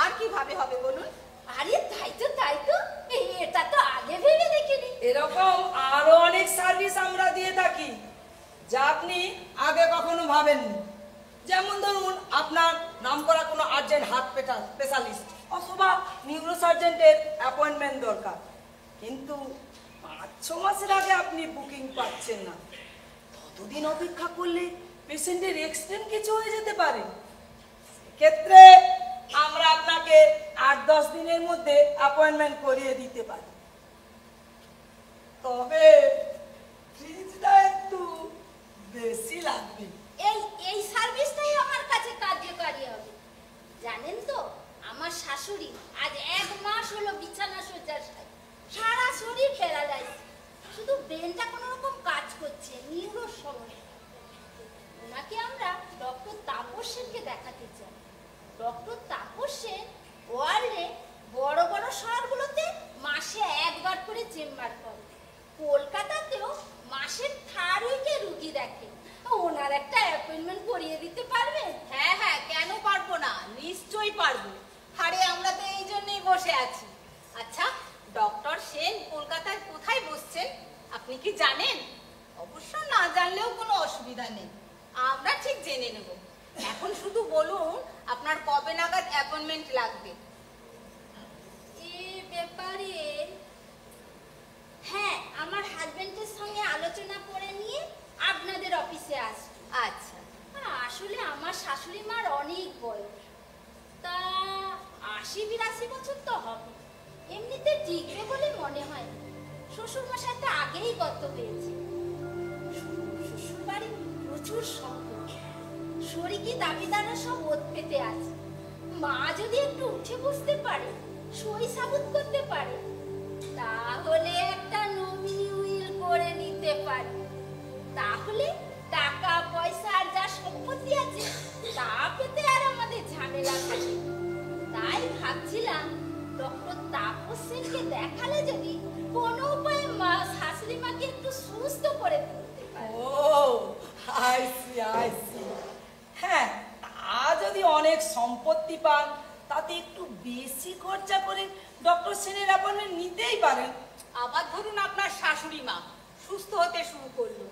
আর কিভাবে হবে বলুন? আরে তাই তো, এটা তো আগে ভেবে দেখিনি। এরকম আরো অনেক সার্ভিস আমরা দিয়ে থাকি যা আপনি আগে কখনো ভাবেননি। যেমন ধরুন আপনার নামকরা কোনো আর্জেন্ট হার্ট স্পেশালিস্ট অথবা নিউরো সার্জেন্টের অ্যাপয়েন্টমেন্ট দরকার, কিন্তু 5-6 মাসের আগে আপনি বুকিং পাচ্ছেন না। ততদিন অপেক্ষা করলে পেশেন্টের এক্সিডেন্ট কিছু হয়ে যেতে পারে। সেক্ষেত্রে আমরা আপনাকে 8-10 দিনের মধ্যে অ্যাপয়েন্টমেন্ট করিয়ে দিতে পারি। তবে ফিজটা একটু বেশি লাগবে। এই সার্ভিসটাই আমার কাছে কার্যকারী হবে। জানেন তো, আমার শাশুড়ি আজ 1 মাস হলো বিছানা শয্যায়, সারা শরীর প্যারালাইজ, শুধু ব্রেনটা কোনো রকম কাজ করছে, নিউরো সমস্যা। ওনাকে আমরা ডক্টর তাপস সেনকে দেখাতে চাই। ডক্টর তাপস সেন ওয়ার্ল্ডে বড় বড় শহরগুলোতে মাসে 1 বার করে চেম্বার করে, কলকাতাতেও মাসের 3rd উইকে রুগী দেখে। ওনার একটা অ্যাপয়েন্টমেন্ট করিয়ে দিতে পারবেন? হ্যাঁ, কেন পারবো না, নিশ্চয়ই পারবো। আরে আমরা তো এই জন্যই বসে আছি। আচ্ছা, ডক্টর সেন কলকাতায় কোথায় বসছেন আপনি কি জানেন? অবশ্য না জানলেও কোনো অসুবিধা নেই, আমরা ঠিক জেনে নেব। এখন শুধু বলুন আপনার কবে নাগাদ অ্যাপয়েন্টমেন্ট লাগবে। এ ব্যাপারে হ্যাঁ, আমার হাজবেন্ডের সঙ্গে আলোচনা করে নিয়ে আপনাদের অফিসে আসবো। আচ্ছা, আসলে আমার শাশুড়ি মার অনেক বয়স, তা 80-82 বছর তো হবে, এমনিতে টিকবে বলে মনে হয় না। শ্বশুর মশাই তো আগেই গত হয়েছে। শ্বশুর বাড়ি প্রচুর সম্পদ, শরিকি দাবিদাররা সব ওত পেতে আছে। মা যদি একটু উঠে বসতে পারে, সই সাবুত করতে পারে, তাহলে একটা নমিনি উইল করে নিতে পারে। তাহলে টাকা পয়সা আর যা সম্পত্তি আছে তা পেতে আর আমাদের ঝামেলা থাকে। তাই ভাবছিলাম ডক্টর তাপস সেনকে দেখালে যদি কোনো উপায়ে মা শাশুড়ি মাকে একটু সুস্থ করে তুলতে পারে। ও আই সি। হ্যাঁ, তা যদি অনেক সম্পত্তি পান, তাতে একটু বেশি খরচা করে ডক্টর সেনের অ্যাপয়েন্টমেন্ট নিতেই পারেন। আবার ধরুন আপনার শাশুড়ি মা সুস্থ হতে শুরু করলো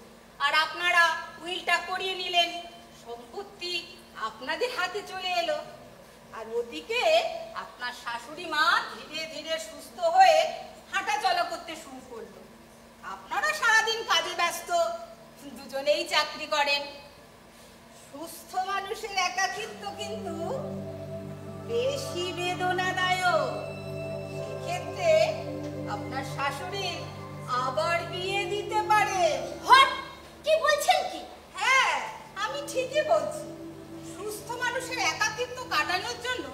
আর আপনারা উইলটা করিয়ে নিলেন, সম্পত্তি আপনাদের হাতে চলে এলো, আর ওদিকে আপনার শাশুড়ি মা ধীরে ধীরে সুস্থ হয়ে হাঁটা চলা করতে শুরু করলো। আপনারা সারাদিন কাজে ব্যস্ত, দুজনেই চাকরি করেন। সুস্থ মানুষ মানুষের একাকিত্ব কিন্তু বেশি বেদনাদায়ক। সেক্ষেত্রে আপনার শাশুড়ি আবার বিয়ে দিতে পারে। হট, কি বলছেন কি? হ্যাঁ, আমি ঠিকই বলছি। সুস্থ মানুষের একাকিত্ব কাটানোর জন্য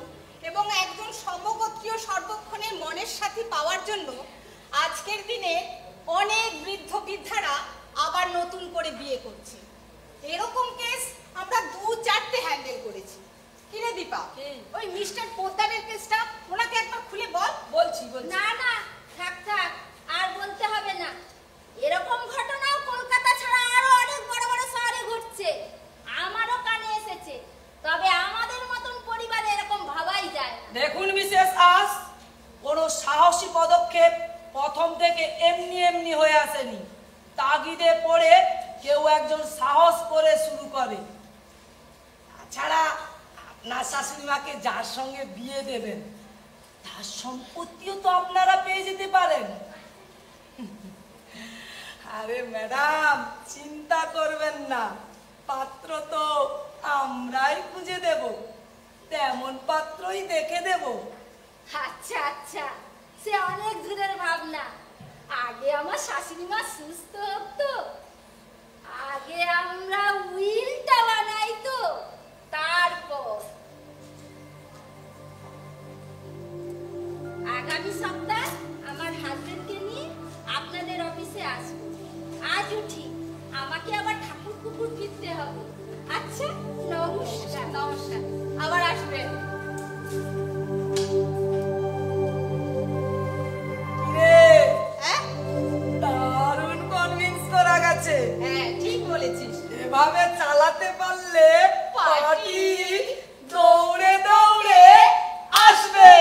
এবং একজন সমগোত্রীয় সর্বক্ষণের মনের সাথী পাওয়ার জন্য আজকের দিনে অনেক বৃদ্ধ বৃদ্ধারা আবার নতুন করে বিয়ে করছে। এরকম কেস আমরা 2-4টে হ্যান্ডেল করেছি। কিরে দীপা, ওই মিস্টার পোদ্দারের কেসটা ওনাকে একবার খুলে বল। বলছি না না, থাক থাক, আর বলতে হবে না। এরকম ঘটনাও কলকাতা ছাড়া আরো অনেক বড় বড় শহরে ঘটছে, আমারও কানে এসেছে। তবে আমাদের মতন পরিবারে এরকম ভাবাই যায় না। দেখুন মিসেস আস, কোনো সাহসী পদক্ষেপ প্রথম থেকে এমনি এমনি হয়ে আসেনি। তাগিদে পড়ে কেউ একজন সাহস করে শুরু করে। তাছাড়া আপনার শাশুড়ি মাকে যার সঙ্গে বিয়ে দেবেন তার সম্পত্তিও তো আপনারা পেয়ে যেতে পারেন। আরে ম্যাডাম, চিন্তা করবেন না, পাত্র তো আমরাই খুঁজে দেব, তেমন পাত্রই দেখে দেব। আচ্ছা আচ্ছা, সে অনেক দূরের ভাবনা। আগে আমার শাশুড়ি মা সুস্থ হোক তো, আগে আমরা উইলটা বানাই তো, তারপর। আগামী সপ্তাহ আমার হাজবেন্ডকে নিয়ে আপনাদের অফিসে আসবো। আজ উঠি, আমাকে আবার ঠাকুর পুকুর ফিরতে হবে। আচ্ছা, নমস্কার। নমস্কার, আবার আসবেন। হ্যাঁ দারুণ কনভিন্স করা গেছে। হ্যাঁ, ঠিক বলেছিস। এভাবে চালাতে পারলে পার্টি পার্টি দৌড়ে দৌড়ে আসবে।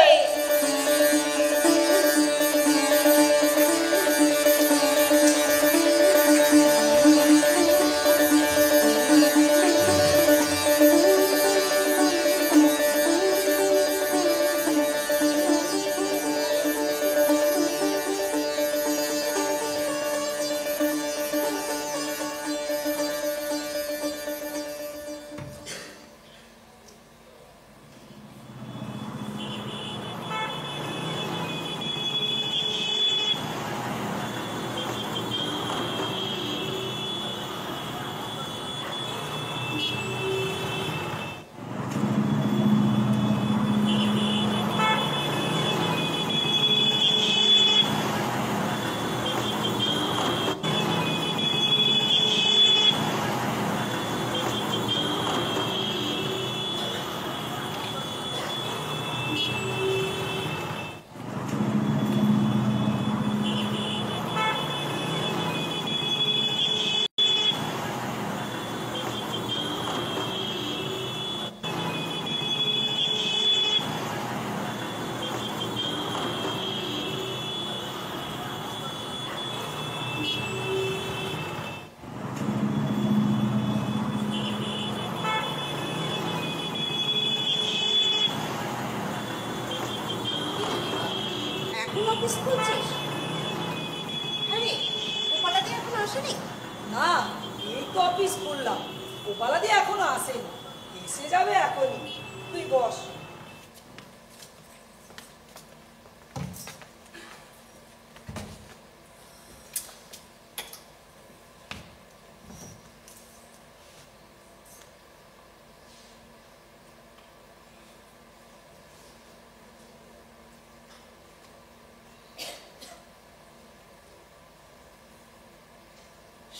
এখন অফিস খুলছিস? আরে গোপালাদি এখন আসেনি? না, এই তো অফিস করলাম, গোপালাদি এখনো আসেনি, এসে যাবে এখনই। তুই বস।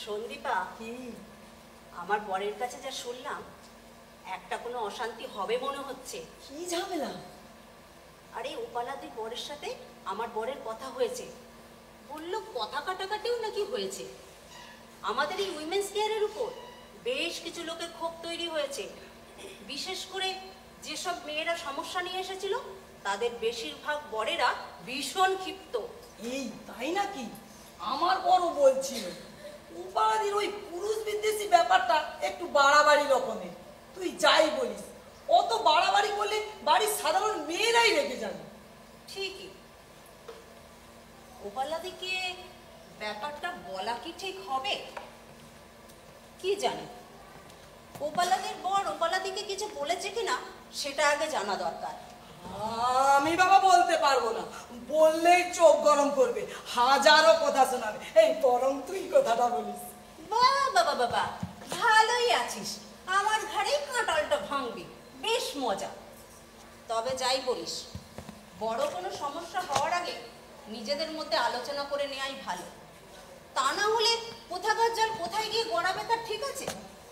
সন্দীপা, আমার বরের কাছে যা শুনলাম, একটা কোনো অশান্তি হবে মনে হচ্ছে। কি ঝামেলা? আরে উপালাদি বরের সাথে আমার বরের কথা হয়েছে, বললো কথা কাটাকাটিও নাকি হয়েছে। আমাদের এই উইমেন্স কেয়ারের উপর বেশ কিছু লোকের ক্ষোভ তৈরি হয়েছে। বিশেষ করে যেসব মেয়েরা সমস্যা নিয়ে এসেছিল তাদের বেশিরভাগ বরেরা ভীষণ ক্ষিপ্ত। এই তাই নাকি? আমার বড় বলছিল উপাধির ওই পুরুষ বিদ্বেষী ব্যাপারটা একটু বাড়াবাড়ি রকমের। তুই যাই বলিস, অত বাড়াবাড়ি করলে বাড়ির সাধারণ মেয়েরাই রেগে যাবে। ঠিকই, উপালাদিকে ব্যাপারটা বলা কি ঠিক হবে? কি জানে, গোপালাদের বর গোপালাদিকে কিছু বলেছে কিনা সেটা আগে জানা দরকার। আমি বাবা বলতে পারবো না, বললেই চোখ গরম করবে, হাজারো কথা শোনাবে। এই বরং তুই কথাটা বলিস। বাবা বাবা, ভালোই আছিস, আমার ঘাড়েই কাঁটালটা ভাঙবি, বেশ মজা। তবে যাই বলিস, বড় কোনো সমস্যা হওয়ার আগে নিজেদের মধ্যে আলোচনা করে নেওয়াই ভালো। তা না হলে কোথাকার জল কোথায় গিয়ে গড়াবে তার ঠিক আছে?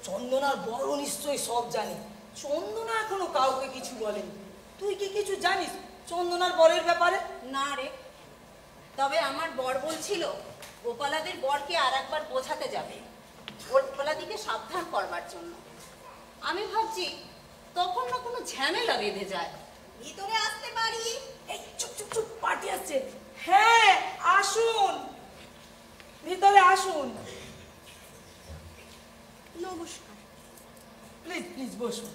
চন্দনার বড় নিশ্চয়ই সব জানে, চন্দনা এখনো কাউকে কিছু বলেনি। তুই কি কিছু জানিস চন্দনার বরের ব্যাপারে? না রে, তবে আমার বর বলছিল গোপালাদের বরকে আর একবার বোঝাতে যাবে, গোপালাদিকে সাবধান করবার জন্য। আমি ভাবছি তখন না কোনো ঝামেলা বেঁধে যায়। ভিতরে আসতে পারি? এই চুপ চুপ চুপ, পার্টি আসছে। হ্যাঁ আসুন, ভিতরে আসুন। নমস্কার। প্লিজ প্লিজ বসুন।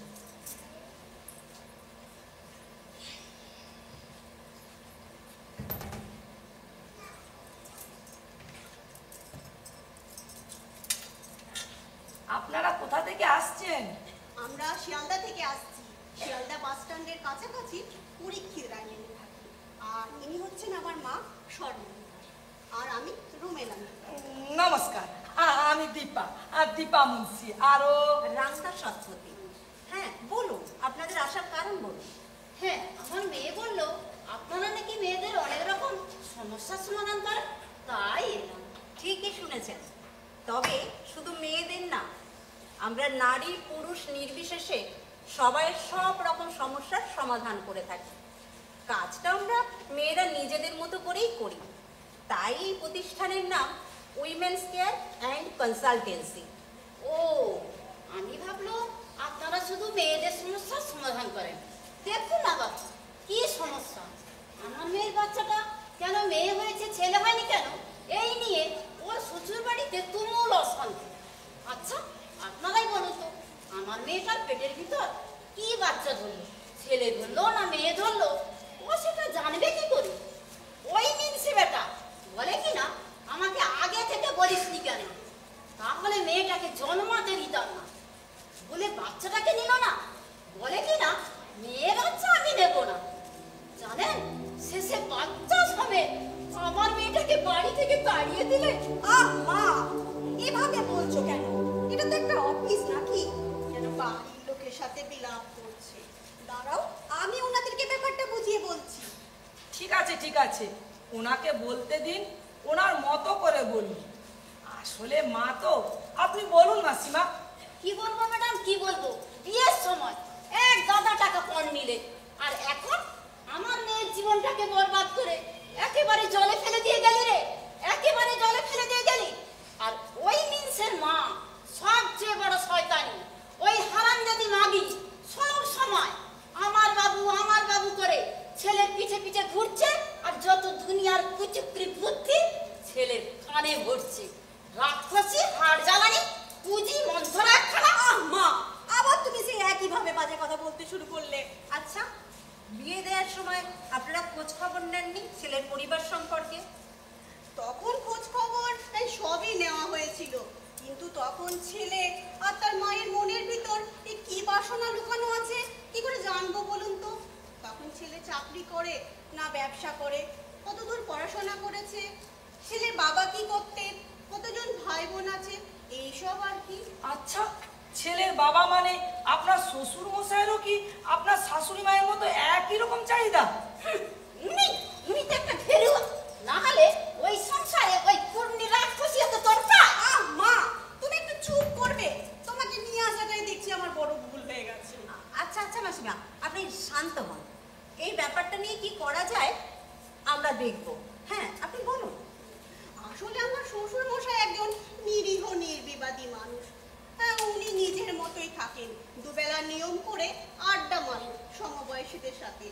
আপনারা কোথা থেকে আসছেন? আমরা শিয়ালদা থেকে আসছি। শিয়ালদা বাস স্ট্যান্ডের কাছাকাছি পরীক্ষিত রায়নি থাকি। আর ইনি হচ্ছেন আমার মা স্বর্ণা, আর আমি রুমেলা। নমস্কার, আমি দীপা, আর দীপা মুন্সি। আরো রাস্তা সৎপতি। হ্যাঁ বলুন, আপনাদের আসার কারণ বলুন। হ্যাঁ, আমার মেয়ে বললো আপনারা নাকি মেয়েদের অনেক রকম সমস্যার সমাধান করেন, তাই এলাম। ঠিকই শুনেছেন, তবে শুধু মেয়েদের না, আমরা নারী পুরুষ নির্বিশেষে সবাই সব রকম সমস্যার সমাধান করে থাকি। কাজটা আমরা মেয়েরা নিজেদের মতো করেই করি, তাই এই প্রতিষ্ঠানের নাম উইমেন্স কেয়ার অ্যান্ড কনসালটেন্সি। ও, আমি ভাবলো আপনারা শুধু মেয়েদের সমস্যার সমাধান করেন। দেখুন না বাবা, কি সমস্যা! আমার মেয়ের বাচ্চাটা কেন মেয়ে হয়েছে ছেলে হয়নি কেন, এই নিয়ে ওর শ্বশুর বাড়িতে তুমুল অশান্তি। আচ্ছা আপনারাই বলুন তো, আমার মেয়েটার পেটের ভিতর কি বাচ্চা ধরলো, ছেলে ধরলো না মেয়ে ধরলো, ও সেটা জানবে কি করে? ওই মিনসে বেটা বলে কি না, আমাকে আগে থেকে বলিসনি কেন, তাহলে মেয়েটাকে জন্মাতে দিতাম না। বলে বাচ্চাটাকে নিল না, বলে কি না মেয়ে বাচ্চা আমি নেব না। জানেন, শেষে বাচ্চা সমেত আমার মেয়েটাকে বাড়ি থেকে তাড়িয়ে দিলে। আহ মা, এভাবে বলছো কেন? এটা তো একটা অফিস নাকি? যেন বাড়ির লোকের সাথে বিলাপ করছে। দাঁড়াও, আমি ওনাদেরকে ব্যাপারটা বুঝিয়ে বলছি। ঠিক আছে ঠিক আছে, ওনাকে বলতে দিন, ওনার মতো করে বলুন। আসলে মা তো, আপনি বলুন মাসিমা। কি বলবো ম্যাডাম, কি বলবো? বিয়ের সময় এক গাদা টাকা পণ নিলে, আর এখন আমার মেয়ের জীবনটাকে বরবাদ করে একেবারে জলে ফেলে দিয়ে গেলি রে, একেবারে জলে ফেলে দিয়ে গেলি। আর ওই মিনসের মা সবচেয়ে বড় শয়তানি, ওই হারামজাদি মাগি সব সময় আমার বাবু করে ছেলের পিছে পিছে ঘুরছে, আর যত দুনিয়ার কুচুকরি বুদ্ধি ছেলের কানে ভরছে। রাক্ষসী হাড় জ্বালানি পুঁজি মন্থরা একখানা। আহ মা, আবার তুমি সেই একইভাবে বাজে কথা বলতে শুরু করলে। আচ্ছা, বিয়ে দেওয়ার সময় আপনারা খোঁজ খবর নেননি ছেলের পরিবার সম্পর্কে? তখন খোঁজ খবর সবই নেওয়া হয়েছিল, কিন্তু তখন ছেলে আর তার মায়ের মনের ভিতর এই কি বাসনা লুকানো আছে কি করে জানবো বলুন তো? তখন ছেলে চাকরি করে না ব্যবসা করে, কতদূর পড়াশোনা করেছে, ছেলের বাবা কি করতেন, কতজন ভাই বোন আছে, এইসব আর কি। আচ্ছা, ছেলের বাবা মানে আপনার শ্বশুর মশাইয়েরও কি আপনার শাশুড়ি মায়ের মতো একই রকম চাহিদা? উনি তো একটা ফেরুয়া, না হলে ওই সংসারে ওই পূর্ণি রাক্ষসী এত দরকার। আহ মা, তুমি একটু চুপ করবে? তোমাকে নিয়ে আসাটাই দেখছি আমার বড় ভুল হয়ে গেছে। আচ্ছা আচ্ছা মাসিমা, আপনি শান্ত হন, এই ব্যাপারটা নিয়ে কি করা যায় আমরা দেখব। হ্যাঁ আপনি বলুন। আসলে আমার শ্বশুর মশাই একজন নিরীহ নির্বিবাদী মানুষ। উনি নিজের মতোই থাকেন, দুবেলা নিয়ম করে আড্ডা মারেন সমবয়সীদের সাথে,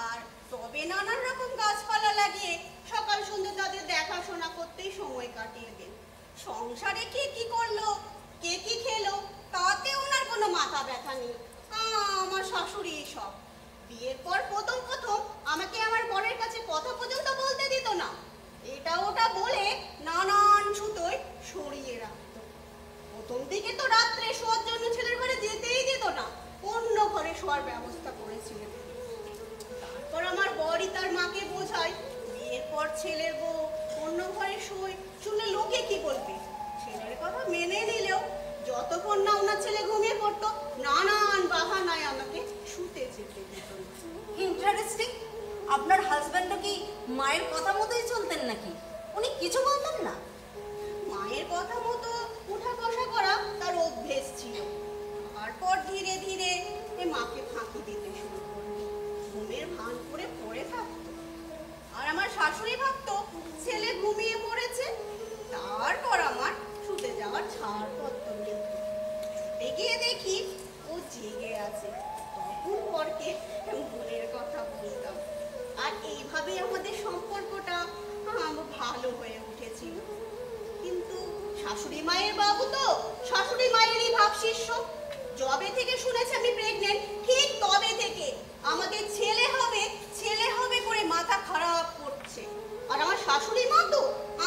আর তবে নানান রকম গাছপালা লাগিয়ে সকাল সন্ধ্যে তাদের দেখাশোনা করতেই সময় কাটিয়ে দেন। সংসারে কে কি করলো, কে কি খেলো, তাতে ওনার কোনো মাথা ব্যথা নেই। আমার শাশুড়ি সব। বিয়ের পর প্রথম আমাকে আমার বরের কাছে কথা পর্যন্ত বলতে দিত না, এটা ওটা বলে নানান ছুতোয় সরিয়ে রাখতো। প্রথম দিকে তো রাত্রে শোয়ার জন্য ছেলের ঘরে আপনার হাজবেন্ডও কি মায়ের কথা মতোই চলতেন নাকি? উনি কিছু বলতেন না? মায়ের কথা মতো উঠা বসা করা তার অভ্যেস ছিল। তারপর ধীরে ধীরে মাকে ফাঁকি দিতে শুরু করলো। ঘুমের ভান করে পড়ে থাকতো। আর আমার শাশুড়ি ভাবতো ছেলে ঘুমিয়ে পড়েছে। তারপর আমার শুতে যাওয়ার ছাড়পত্র নেই। এগিয়ে দেখি ও জেগে আছে। তখন পরকে মনের কথা বলতাম। আর এইভাবে আমাদের সম্পর্কটা ভালো হয়ে উঠেছিল। কিন্তু শাশুড়ি মায়ের বাবু তো শাশুড়ি মায়েরই ভাব শিষ্য। যবে থেকে শুনেছে আমি প্রেগনেন্ট, ঠিক তবে থেকে আমাদের ছেলে হবে করে মাথা খারাপ করছে। আর আমার শাশুড়ি মা তো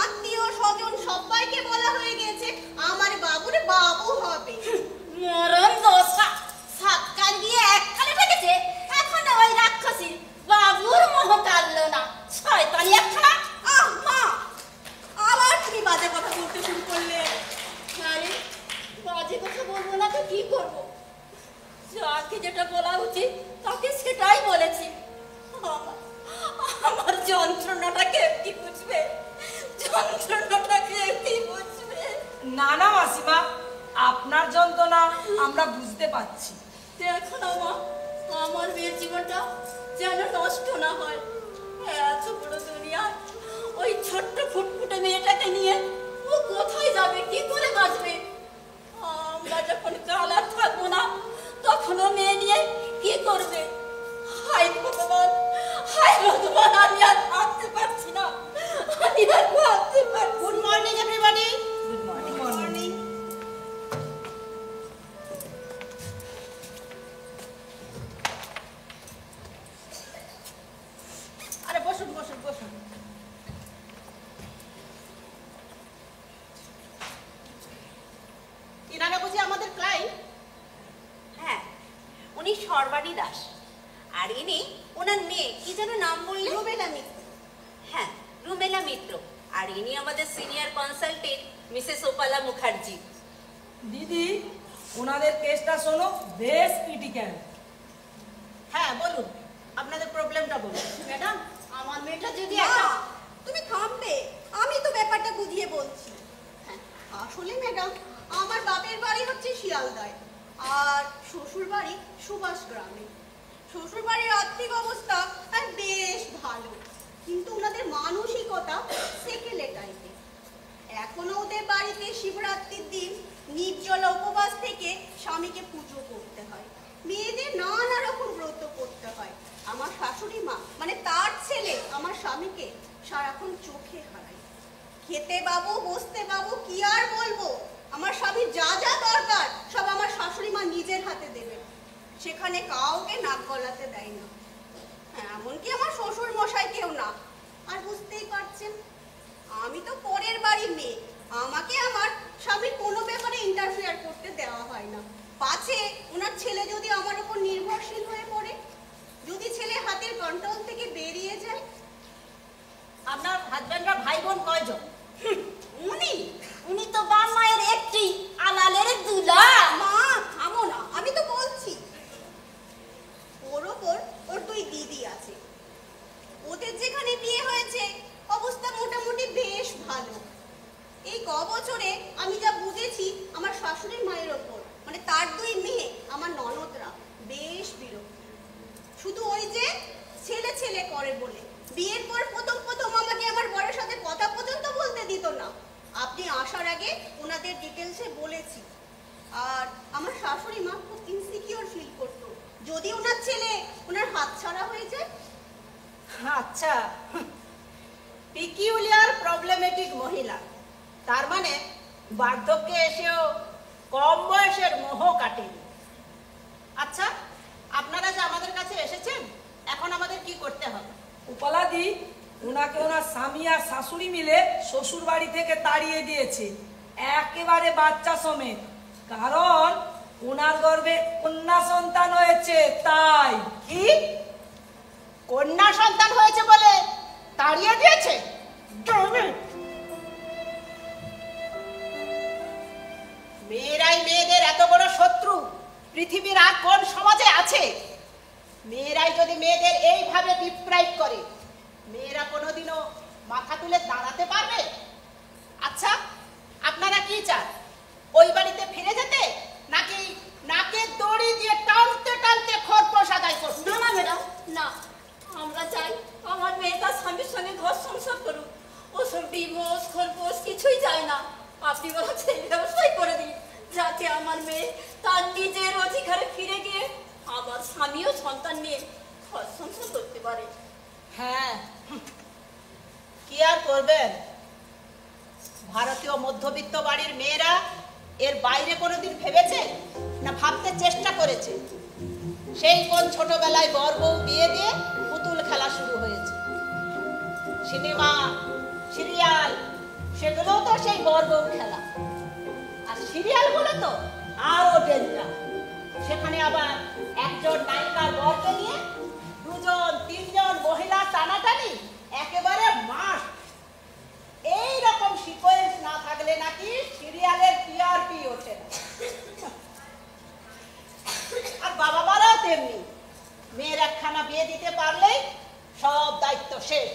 আত্মীয় স্বজন সবাইকে বলা হয়ে গেছে আমার বাবুর বাবু হবে। মরণ দশা সাতকার দিয়ে একখানে ঠেকেছে, এখন ওই রাক্ষসী বাবুর মোহ কাটলো না। শয়তানি একখানা। আহ মা, আবার তুমি বাজে কথা বলতে শুরু করলে। আরে বাজে কথা বলবো না তো কি করবো? যাকে যেটা বলা উচিত তাকে সেটাই বলেছি। আমার যন্ত্রণাটা কেউ কি বুঝবে? যন্ত্রণাটা কেউ কি বুঝবে? না না মাসিমা, আপনার যন্ত্রণা আমরা বুঝতে পারছি। দেখো না মা, আমার মেয়ের জীবনটা যেন নষ্ট না হয়। এত বড় দুনিয়া, ওই ছোট্ট ফুটফুটে মেয়েটাকে নিয়ে ও কোথায় যাবে, কি করে বাঁচবে? আমরা যখন কাল আর থাকবো না, তখন ও মেয়ে নিয়ে কি করবে? হায় ভগবান, আমি আর ভাবতে পারছি না, আমি আর ভাবতে পারছি। Good morning everybody. Good morning. Good morning. আরে বসুন বসুন বসুন। এনারা বুঝি আমাদের ক্লায়েন্ট? হ্যাঁ, উনি সর্বাণী দাস। আর ইনি ওনার মেয়ে, কি যেন নাম বললেন? রুমেলা মিত্র। হ্যাঁ, রুমেলা মিত্র। আর ইনি আমাদের সিনিয়র কনসালটেন্ট মিসেস ওপালা মুখার্জি। দিদি, ওনাদের কেসটা শোনো, বেশ ক্রিটিক্যাল। হ্যাঁ বলুন, আপনাদের প্রবলেমটা বলুন। ম্যাডাম, আমার মেয়েটা যদি মা, একটা তুমি থামবে, আমি তো ব্যাপারটা বুঝিয়ে বলছি। হ্যাঁ, আসলে ম্যাডাম, আমার বাপের বাড়ি হচ্ছে শিয়ালদায় আর শ্বশুর বাড়ি সুভাষ গ্রামে। শ্বশুর বাড়ির আর্থিক অবস্থা বেশ ভালো, কিন্তু ওনাদের মানসিকতা সেকেলে টাইপের। এখনো ওদের বাড়িতে শিবরাত্রির দিন নির্জলা উপবাস থেকে স্বামীকে পুজো করতে হয়। মেয়েদের নানা রকম ব্রত করতে হয়। আমার শাশুড়ি মা মানে তার ছেলে আমার স্বামীকে সারাক্ষণ চোখে হারায়। খেতে বাবু, বসতে বাবু, কি আর বলবো। আমার স্বামীর যা যা দরকার সব আমার শাশুড়ি মা নিজের হাতে দেবেন। সেখানে কাউকে নাক গলাতে দেয় না। হ্যাঁ, এমনকি আমার শ্বশুর মশাইকেও না। আর বুঝতেই পারছেন, আমি তো পরের বাড়ির মেয়ে। আমাকে আমার স্বামীর কোনো ব্যাপারে ইন্টারফেয়ার করতে দেওয়া হয় না। পাছে ওনার ছেলে যদি আমার উপর নির্ভরশীল হয়ে পড়ে, যদি ছেলে হাতের কন্ট্রোল থেকে বেরিয়ে যায়। আপনার হাজবেন্ডরা ভাই বোন কয়জন? উনি তো বাপ মায়ের একটি আলালের দুলা। মা থামো না, আমি তো বলছি। ওর ওপর ওর দুই দিদি আছে। ওদের যেখানে বিয়ে হয়েছে অবস্থা মোটামুটি বেশ ভালো। এই বছরে আমি যা বুঝেছি, আমার শাশুড়ির মায়ের ওপর মানে তার দুই মেয়ে আমার ননদরা বেশ বিরক্ত। শুধু ওই যে ছেলে ছেলে করে বলে বিয়ের পর প্রথম আমাকে আমার বরের সাথে কথা পর্যন্ত বলতে দিত না। আপনি আসার আগে ওনাদের ডিটেলসে বলেছি। আর আমার শাশুড়ি মা খুব ইনসিকিউর ফিল করত যদি ওনার ছেলে ওনার হাতছাড়া হয়ে যায়। আচ্ছা, পিকিউলিয়ার প্রবলেমেটিক মহিলা, তার মানে বার্ধক্যে এসেও কম বয়সের মোহ কাটেনি। আচ্ছা, আপনারা যে আমাদের কাছে এসেছেন, এখন আমাদের কি করতে হবে? উপালাদি, ওনাকে ওনার স্বামী আর শাশুড়ি মিলে শ্বশুর বাড়ি থেকে তাড়িয়ে দিয়েছে, একেবারে বাচ্চা সমেত। কারণ ওনার গর্ভে কন্যা সন্তান হয়েছে, তাই। কি? কন্যা সন্তান হয়েছে বলে তাড়িয়ে দিয়েছে? মেয়েরাই মেয়েদের এত বড় শত্রু পৃথিবীর আর কোন সমাজে আছে? মেয়েরাই যদি মেয়েদের এইভাবে ডিপ্রাইভ করে, মেয়েরা কোনোদিনও মাথা তুলে দাঁড়াতে পারবে? আচ্ছা, আপনারা কি চান, ওই বাড়িতে ফিরে যেতে, নাকি নাকে দড়ি দিয়ে টানতে টানতে খরপোশ আদায় করতে? না না ম্যাডাম, না, আমরা চাই আমার মেয়ে তার স্বামীর সঙ্গে ঘর সংসার করুক। ওসব ডিভোর্স খরপোশ কিছুই চাই না। আপনি বরং সেই ব্যবস্থাই করে দিন, যাতে আমার মেয়ে তার নিজের অধিকারে ফিরে গিয়ে আমার স্বামী ও সন্তান নিয়ে ঘর সংসার করতে পারে। হ্যাঁ, কি আর করবেন, ভারতীয় মধ্যবিত্ত বাড়ির মেয়েরা এর বাইরে কোনোদিন ভেবেছে না ভাবতে চেষ্টা করেছে? সেই কোন ছোটবেলায় বর বউ বিয়ে দিয়ে পুতুল খেলা শুরু হয়েছে। সিনেমা, সিরিয়াল, সেগুলোও তো সেই বর বউ খেলা। আর সিরিয়ালগুলো তো আরো ডেঞ্জার। সেখানে আবার একজন নায়িকার বরকে নিয়ে দুজন তিনজন মহিলা টানাটানি একেবারে মাস। এই রকম সিকোয়েন্স না থাকলে নাকি সিরিয়ালের টিআরপি ওঠে না। আর বাবা মারাও তেমনি, মেয়ের একখানা বিয়ে দিতে পারলেই সব দায়িত্ব শেষ।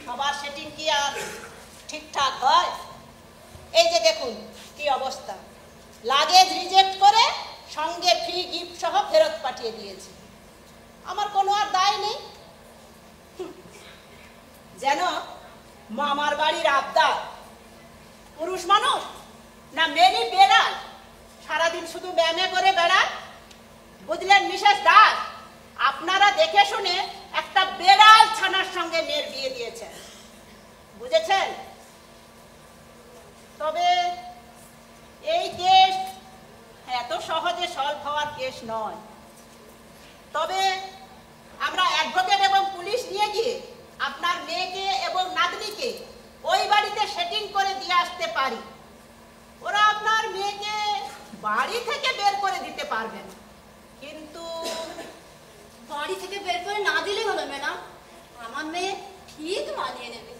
সবার সেটিং কি আর ঠিকঠাক হয়? এই যে দেখুন কি অবস্থা, লাগেজ রিজেক্ট করে সঙ্গে ফ্রি গিফট সহ ফেরত পাঠিয়ে দিয়েছে। আমার কোনো আর দায় নেই। যেন মামার বাড়ির আবদার। পুরুষ মানুষ না মেনি বেড়াল, সারাদিন শুধু ম্যামে করে বেড়ায়। বুঝলেন মিসেস দাস, আপনারা দেখে শুনে একটা বেড়াল ছানার সঙ্গে মেয়ের বিয়ে দিয়েছেন, বুঝেছেন? তবে এই কেস এত সহজে সলভ হওয়ার কেস নয়। তবে আমরা অ্যাডভোকেট এবং পুলিশ নিয়ে গিয়ে আপনার মেয়েকে এবং নাতনিকে ওই বাড়িতে সেটিং করে দিয়ে আসতে পারি। ওরা আপনার মেয়েকে বাড়ি থেকে বের করে দিতে পারবেন, কিন্তু বাড়ি থেকে বের করে না দিলে হলো ম্যাডাম, আমার মেয়ে ঠিক মানিয়ে নেবে।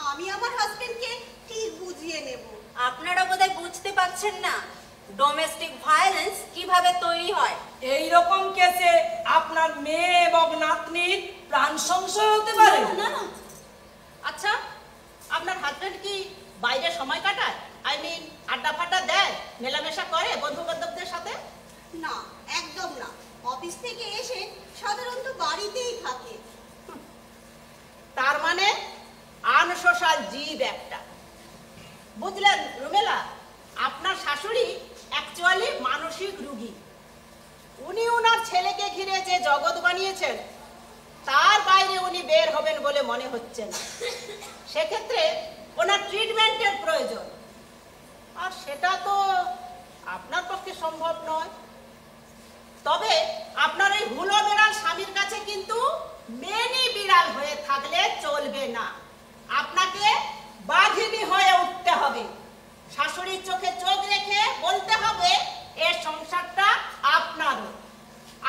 আমি আমার হাজবেন্ডকে ঠিক বুঝিয়ে নেব। আপনারা বোধহয় বুঝতে পারছেন না ডোমেস্টিক ভায়োলেন্স কিভাবে তৈরি হয়। এই রকম কেসে আপনার মেয়ে এবং নাতনির প্রাণ সংশয় হতে পারে। না না, আচ্ছা, আপনার হাজবেন্ড কি বাইরে সময় কাটায়? আই মিন আড্ডা ফাড্ডা দেয়, মেলামেশা করে বন্ধু বান্ধবদের সাথে? না, একদম না। অফিস থেকে এসে সাধারণত বাড়িতেই থাকে। তার মানে আনসোশাল জীব একটা। বুঝলেন রুমেলা, আপনার শাশুড়ি অ্যাকচুয়ালি মানসিক রোগী। উনি ওনার ছেলেকে ঘিরে যে জগৎ বানিয়েছেন তার বাইরে উনি বের হবেন বলে মনে হচ্ছে না। সেক্ষেত্রে ওনার ট্রিটমেন্টের প্রয়োজন, আর সেটা তো আপনার পক্ষে সম্ভব নয়। তবে আপনার এই হুলো বিড়াল স্বামীর কাছে কিন্তু মেনি বিড়াল হয়ে থাকলে চলবে না। আপনাকে বাঘিনী হয়ে উঠতে হবে। শাশুড়ির চোখে চোখ রেখে বলতে হবে এ সংসারটা আপনারও।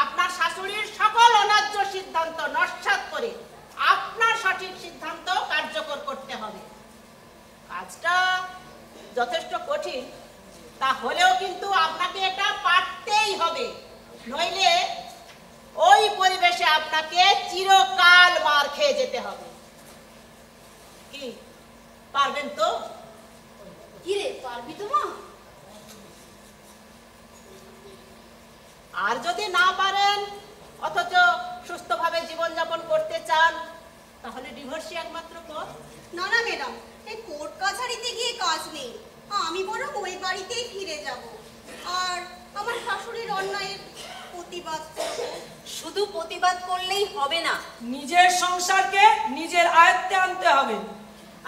আপনার শাশুড়ির সকল অন্যায্য সিদ্ধান্ত নস্যাৎ করে আপনার সঠিক সিদ্ধান্ত কার্যকর করতে হবে। কাজটা যথেষ্ট কঠিন, তা হলেও কিন্তু আপনাকে এটা পারতেই হবে, নইলে ওই পরিবেশে আপনাকে চিরকাল মার খেয়ে যেতে হবে। কি পারবেন তো? কি রে, পারবি তো মা? আর যদি না পারেন অথচ সুস্থভাবে জীবনযাপন করতে চান, তাহলে ডিভোর্সই একমাত্র পথ। না না ম্যাডাম, এই কোর্ট কাছারিতে গিয়ে কাজ নেই। আমি বরং ওই বাড়িতেই ফিরে যাব আর আমার শাশুড়ির অন্যায়ের প্রতিবাদ করব। শুধু প্রতিবাদ করলেই হবে না, নিজের সংসারকে নিজের আয়ত্তে আনতে হবে।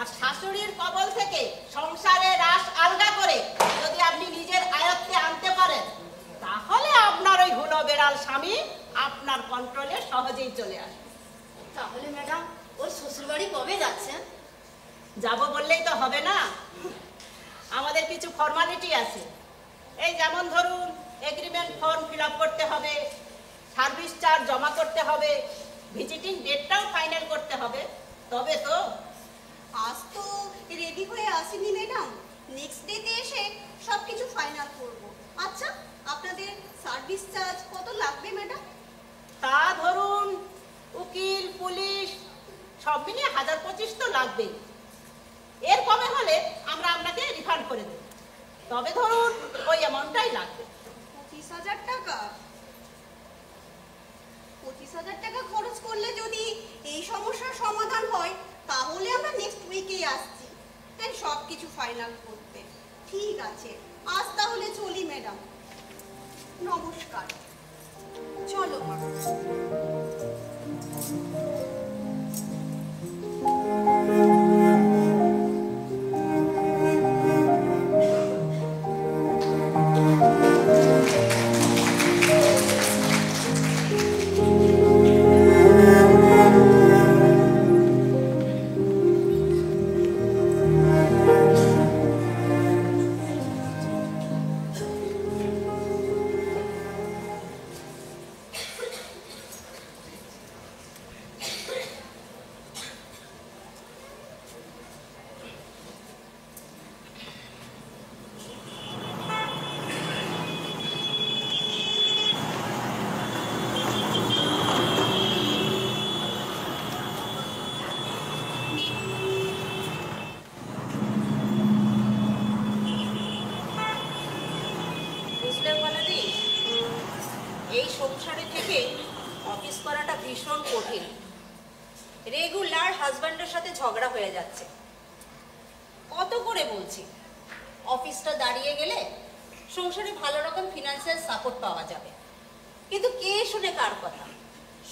আর শাশুড়ির কবল থেকে সংসারের রাশ আলগা করে যদি আপনি নিজের আয়ত্তে আনতে পারেন, তাহলে আপনার ওই হুলো বেড়াল স্বামী আপনার কন্ট্রোলে সহজেই চলে আসবে। তাহলে ম্যাডাম ওর শ্বশুর বাড়ি কবে যাচ্ছেন? যাব বললেই তো হবে না, আমাদের কিছু ফর্মালিটি আছে। এই যেমন ধরুন এগ্রিমেন্ট ফর্ম ফিল আপ করতে হবে, সার্ভিস চার্জ জমা করতে হবে, ভিজিটিং ডেটটাও ফাইনাল করতে হবে, তবে তো। আজ তো রেডি হয়ে আসেনি ম্যাডাম, নেক্সট ডেতে এসে সব কিছু ফাইনাল করব। আচ্ছা, আপনাদের সার্ভিস চার্জ কত লাগবে ম্যাডাম? তা ধরুন উকিল পুলিশ সব মিলিয়ে 1025 তো লাগবেই। এর কমে হলে আমরা আপনাকে রিফান্ড করে দেব, তবে ধরুন ওই অ্যামাউন্টটাই লাগবে। 25,000 টাকা? 25,000 টাকা খরচ করলে যদি এই সমস্যার সমাধান হয় তাহলে আমরা নেক্সট উইকেই আসছি, তাই সব কিছু ফাইনাল করতে। ঠিক আছে, আজ তাহলে চলি ম্যাডাম, নমস্কার। চলো মা। বুঝলে বলাদি, এই সংসারে থেকে অফিস করাটা ভীষণ কঠিন। রেগুলার হাজব্যান্ডের সাথে ঝগড়া হয়ে যাচ্ছে। কত করে বলছি, অফিসটা দাঁড়িয়ে গেলে সংসারে ভালো রকম ফিনান্সিয়াল সাপোর্ট পাওয়া যাবে, কিন্তু কে শুনে কার কথা।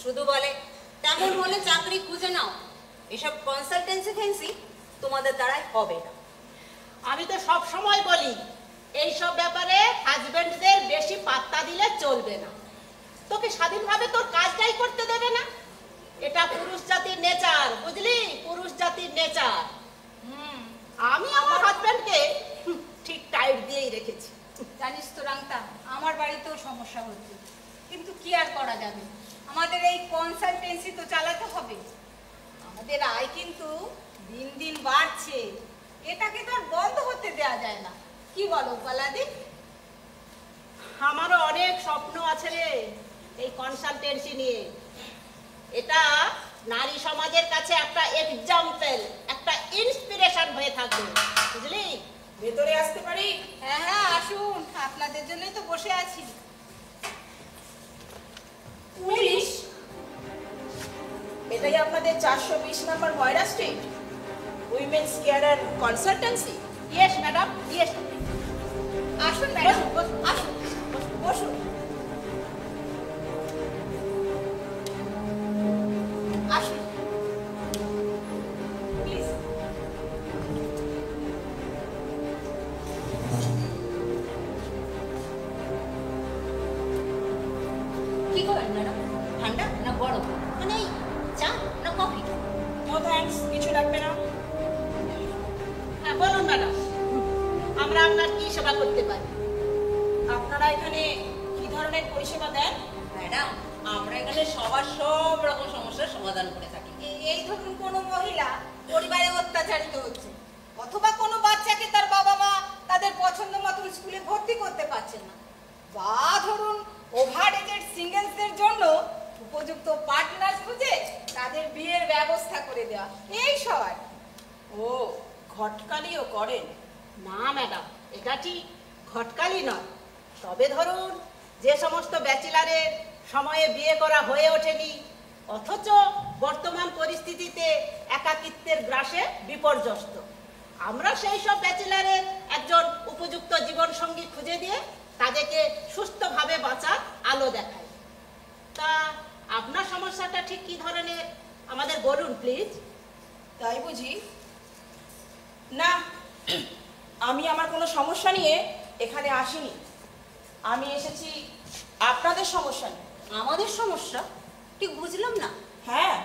শুধু বলে তেমন হলে চাকরি খুঁজে নাও, এসব কনসালটেন্সি ফেন্সি তোমাদের দ্বারাই হবে না। আমি তো সব সময় বলি এইসব ব্যাপারে হাজবেন্ডদের বেশি পাত্তা দিলে চলবে না। তোকে স্বাধীনভাবে তোর কাজটাই করতে দেবে না, এটা পুরুষ জাতির নেচার, বুঝলি? পুরুষ জাতির নেচার। আমি আমার হাজবেন্ডকে ঠিক টাইট দিয়েই রেখেছি। জানিস তো রাংতা, আমার বাড়িতেও সমস্যা হচ্ছে, কিন্তু কি আর করা যাবে, আমাদের এই কনসালটেন্সি তো চালাতে হবে। আমাদের আয় কিন্তু দিন দিন বাড়ছে, এটাকে তো আর বন্ধ হতে দেওয়া যায় না। কি বলো পালাদি? আমারও অনেক স্বপ্ন আছে রে এই কনসালটেন্সি নিয়ে। এটা নারী সমাজের কাছে একটা এক্সাম্পল, একটা ইন্সপিরেশন হয়ে থাকবে, বুঝলি? ভেতরে আসতে পারি? হ্যাঁ হ্যাঁ আসুন, আপনাদের জন্যই তো বসে আছি। পুলিশ? এটাই আপনাদের 420 নম্বর ময়রা street women's care and consultancy? Yes madam, yes. আসুন ম্যাডাম, বসুন, আসুন, বসুন। আসুন প্লিজ। কি করেন ম্যাডাম? ঠান্ডা না গরম? মানে এই চা না কফি? নো থ্যাঙ্কস, কিছু লাগবে না। হ্যাঁ বলুন ম্যাডাম, আমরা আপনার কি সেবা করতে পারি? আপনারা এখানে কি ধরনের পরিষেবা দেন? ম্যাডাম, আমরা এখানে সবার সব রকম সমস্যার সমাধান করে থাকি। এই ধরুন কোনো মহিলা পরিবারে অত্যাচারিত হচ্ছে, অথবা কোনো বাচ্চাকে তার বাবা মা তাদের পছন্দ মতন স্কুলে ভর্তি করতে পারছে না, বা ধরুন ওভার এজেড সিঙ্গেলসদের জন্য উপযুক্ত পার্টনার খুঁজে তাদের বিয়ের ব্যবস্থা করে দেওয়া, এই সবাই। ও, ঘটকালিও করেন? না ম্যাডাম, এটা ঠিক ঘটকালি নয়। তবে ধরুন যে সমস্ত ব্যাচেলারের সময়ে বিয়ে করা হয়ে ওঠেনি, অথচ বর্তমান পরিস্থিতিতে একাকিত্বের গ্রাসে বিপর্যস্ত, আমরা সেই সব ব্যাচেলারের একজন উপযুক্ত জীবন সঙ্গী খুঁজে দিয়ে তাদেরকে সুস্থভাবে বাঁচার আলো দেখাই। তা আপনার সমস্যাটা ঠিক কি ধরনের আমাদের বলুন প্লিজ। তাই বুঝি? না, আমি আমার কোনো সমস্যা নিয়ে এখানে আসিনি। আমি এসেছি আপনাদের সমস্যা নিয়ে। আমাদের সমস্যা? ঠিক বুঝলাম না। হ্যাঁ,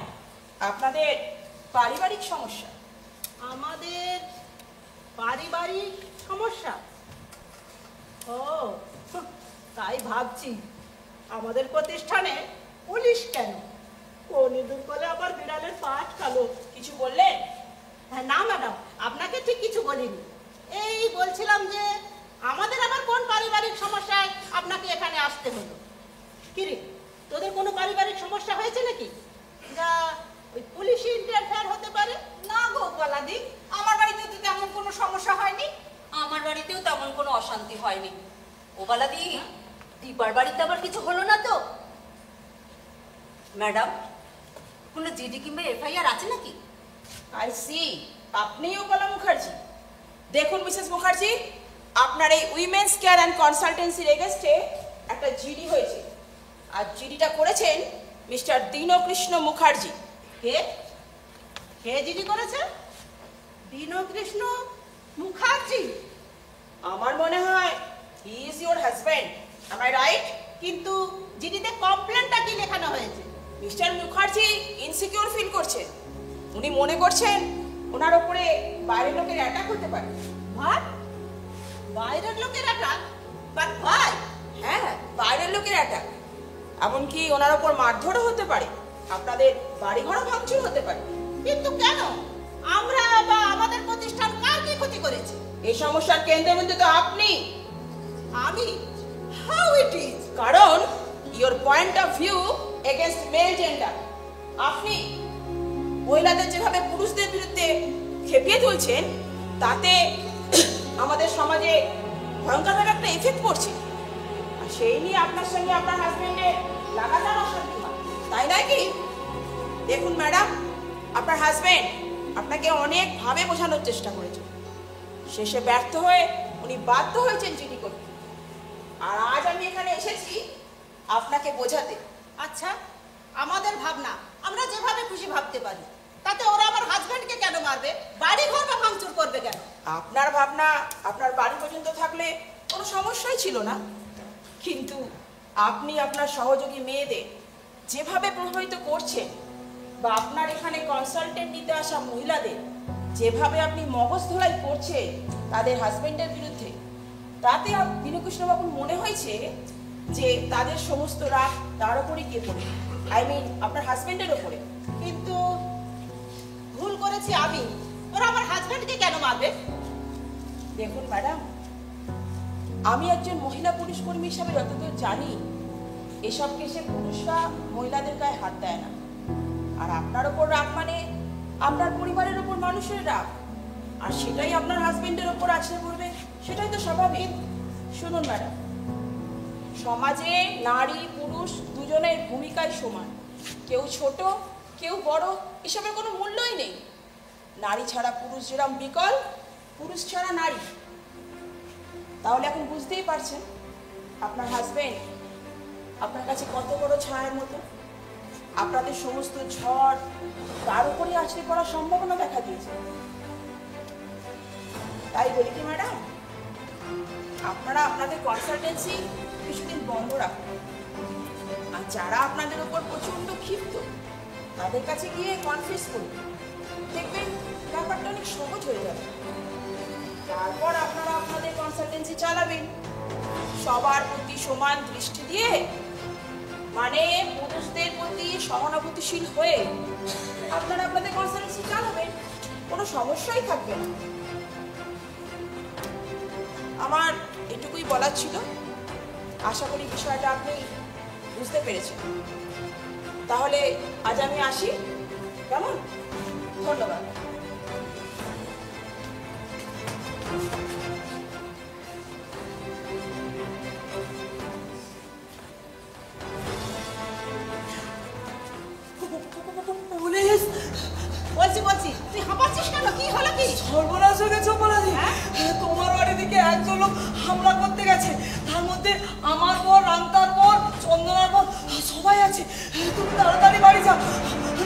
আপনাদের পারিবারিক সমস্যা। আমাদের পারিবারিক সমস্যা? ও, তাই ভাবছি আমাদের প্রতিষ্ঠানে পুলিশ কেন? কোন ইঁদুর বলে আবার বিড়ালের পা আটকালো। কিছু বললেন? হ্যাঁ, না ম্যাডাম, আপনাকে ঠিক কিছু বলিনি। এই বলছিলাম যে আমাদের আবার কোন পারিবারিক সমস্যায় আপনাকে এখানে আসতে হলো? কিরে, তোদের কোনো পারিবারিক সমস্যা হয়েছে নাকি? যা ওই পুলিশ ইন্টারফেয়ার হতে পারে? না গো পলাদি, আমার বাড়িতে তো তেমন কোনো সমস্যা হয়নি, আমার বাড়িতেও তেমন কোনো অশান্তি হয়নি। ও পলাদি, দীপার বাড়িতে আবার কিছু হলো না তো? ম্যাডাম, কোনো জিডি কিংবা এফআইআর আছে নাকি? আই সি, আপনি উপলা মুখার্জি। দেখুন মিসেস মুখার্জি, আপনার এই উইমেন্স কেয়ার অ্যান্ড কনসালটেন্সির এগেনস্টে একটা জিডি হয়েছে, আর জিডিটা করেছেন মিস্টার দীনকৃষ্ণ মুখার্জি। কে কে জিডি করেছে? দীনকৃষ্ণ মুখার্জি? আমার মনে হয় he is your husband, am I right? কিন্তু জিডিতে কমপ্লেনটা কি লেখানো হয়েছে? মিস্টার মুখার্জি ইনসিকিউর ফিল করছেন। উনি মনে করছেন ওনার ওপরে বাইরের লোকের অ্যাটাক হতে পারে। ভাই, বাইরের লোকের অ্যাটাক? বাট ভাই, হ্যাঁ, বাইরের লোকের অ্যাটাক। এমনকি ওনার ওপর মারধরও হতে পারে, আপনাদের বাড়িঘরও ভাঙচুর হতে পারে। কিন্তু কেন? আমরা বা আমাদের প্রতিষ্ঠান কার কি ক্ষতি করেছে? এই সমস্যার কেন্দ্রবিন্দু তো আপনি। আমি? How it is? কারণ your point of view against male gender. আপনি মহিলাদের যেভাবে পুরুষদের বিরুদ্ধে খেপিয়ে তুলছেন, তাতে আমাদের সমাজে ভয়ঙ্কর একটা এফেক্ট পড়ছে। আর সেই নিয়ে আপনার সঙ্গে আপনার হাজবেন্ডের লাগাতার অশান্তি হয়, তাই নয় কি? দেখুন ম্যাডাম, আপনার হাজবেন্ড আপনাকে অনেকভাবে বোঝানোর চেষ্টা করেছে, শেষে ব্যর্থ হয়ে উনি বাধ্য হয়েছেন জিডি করতে। আর আজ আমি এখানে এসেছি আপনাকে বোঝাতে। আচ্ছা, আমাদের ভাবনা আমরা যেভাবে খুশি ভাবতে পারি, তাতে ওরা আমার হাজবেন্ডকে কেন মারবে? বাড়ি ঘর বা ভাঙচুর করবে কেন? আপনার ভাবনা আপনার বাড়ি পর্যন্ত থাকলে কোনো সমস্যাই ছিল না, কিন্তু আপনি আপনার সহযোগী মেয়েদের যেভাবে প্রভাবিত করছেন, বা আপনার এখানে কনসালটেন্ট নিতে আসা মহিলাদের যেভাবে আপনি মগজ ধোলাই করছে তাদের হাজবেন্ডের বিরুদ্ধে, তাতে দীনকৃষ্ণবাবুর মনে হয়েছে যে তাদের সমস্ত রাগ তার ওপরই কে পড়ে, আই মিন আপনার হাজবেন্ডের ওপরে। কিন্তু ভুল করেছি আমি, ওরা আমার হাজবেন্ডকে কেন মারবে? দেখুন ম্যাডাম, আমি একজন মহিলা পুলিশ কর্মী হিসাবে যতদূর জানি, এসব কেসে পুরুষরা মহিলাদের গায়ে হাত দেয় না। আর আপনার ওপর রাগ মানে আপনার পরিবারের ওপর মানুষের রাগ, আর সেটাই আপনার হাজবেন্ডের ওপর আছড়ে পড়বে, সেটাই তো স্বাভাবিক। শুনুন ম্যাডাম, সমাজে নারী পুরুষ দুজনের ভূমিকাই সমান, কেউ ছোট কেউ বড়, এসবের কোনো মূল্যই নেই। নারী ছাড়া পুরুষ যেরকম বিকল, পুরুষ ছাড়া নারী। তাহলে এখন বুঝতেই পারছেন আপনার হাজবেন্ড আপনার কাছে কত বড় ছায়ার মতো। আপনাদের সমস্ত ঝড় তার উপরই আছড়ে পড়ার সম্ভাবনা দেখা দিয়েছে। তাই বলি কি ম্যাডাম, আপনারা আপনাদের কনসালটেন্সি কিছুদিন বন্ধ রাখুন, আর যারা আপনাদের উপর প্রচন্ড ক্ষিপ্ত তাদের কাছে গিয়ে কনফিউজ করুন, দেখবেন ব্যাপারটা অনেক সহজ হয়ে যাবে। তারপর আপনারা আপনাদের কনসালটেন্সি চালাবেন সবার প্রতি সমান দৃষ্টি দিয়ে, মানে পুরুষদের প্রতি সহানুভূতিশীল হয়ে আপনারা আপনাদের কনসালটেন্সি চালাবেন, কোনো সমস্যাই থাকবে না। আমার এটুকুই বলার ছিল, আশা করি বিষয়টা আপনি বুঝতে পেরেছেন। তাহলে আজ আমি আসি, কেমন? ধন্যবাদ। পুলিশ! বলছি তুই হাঁপাচ্ছিস কেন? কি হলো কি? সর্বনাশ হয়ে গেছে অপরাধী। তোমার বাড়ি থেকে একজন লোক হামলা করতে গেছে, তার মধ্যে আমার পর, রামতার পর, চন্দনার পর সবাই আছে। তুমি তাড়াতাড়ি বাড়ি যাও,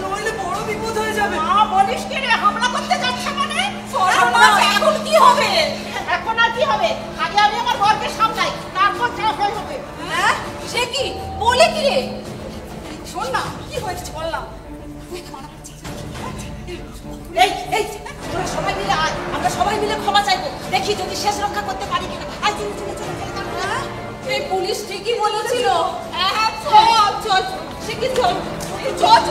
নইলে বড় বিপদ হয়ে যাবে। মা বলিস কে রে? হামলা করতে যাচ্ছে মানে? সর্বনাশ! এখন কি হবে? এখন আর কি হবে? আগে আমি আমার বরকে সামলাই, তারপর যা হয় হবে। হ্যাঁ, সে কি বলে কি রে? শোন না, কি হয়েছে বললাম। এই তোরা সবাই মিলে আয়, আমরা সবাই মিলে ক্ষমা চাইবো, দেখি যদি শেষ রক্ষা করতে পারি কিনা। আয় চলে। এই পুলিশ ঠিকই বলেছিল। হ্যাঁ চল সে কি চল চল।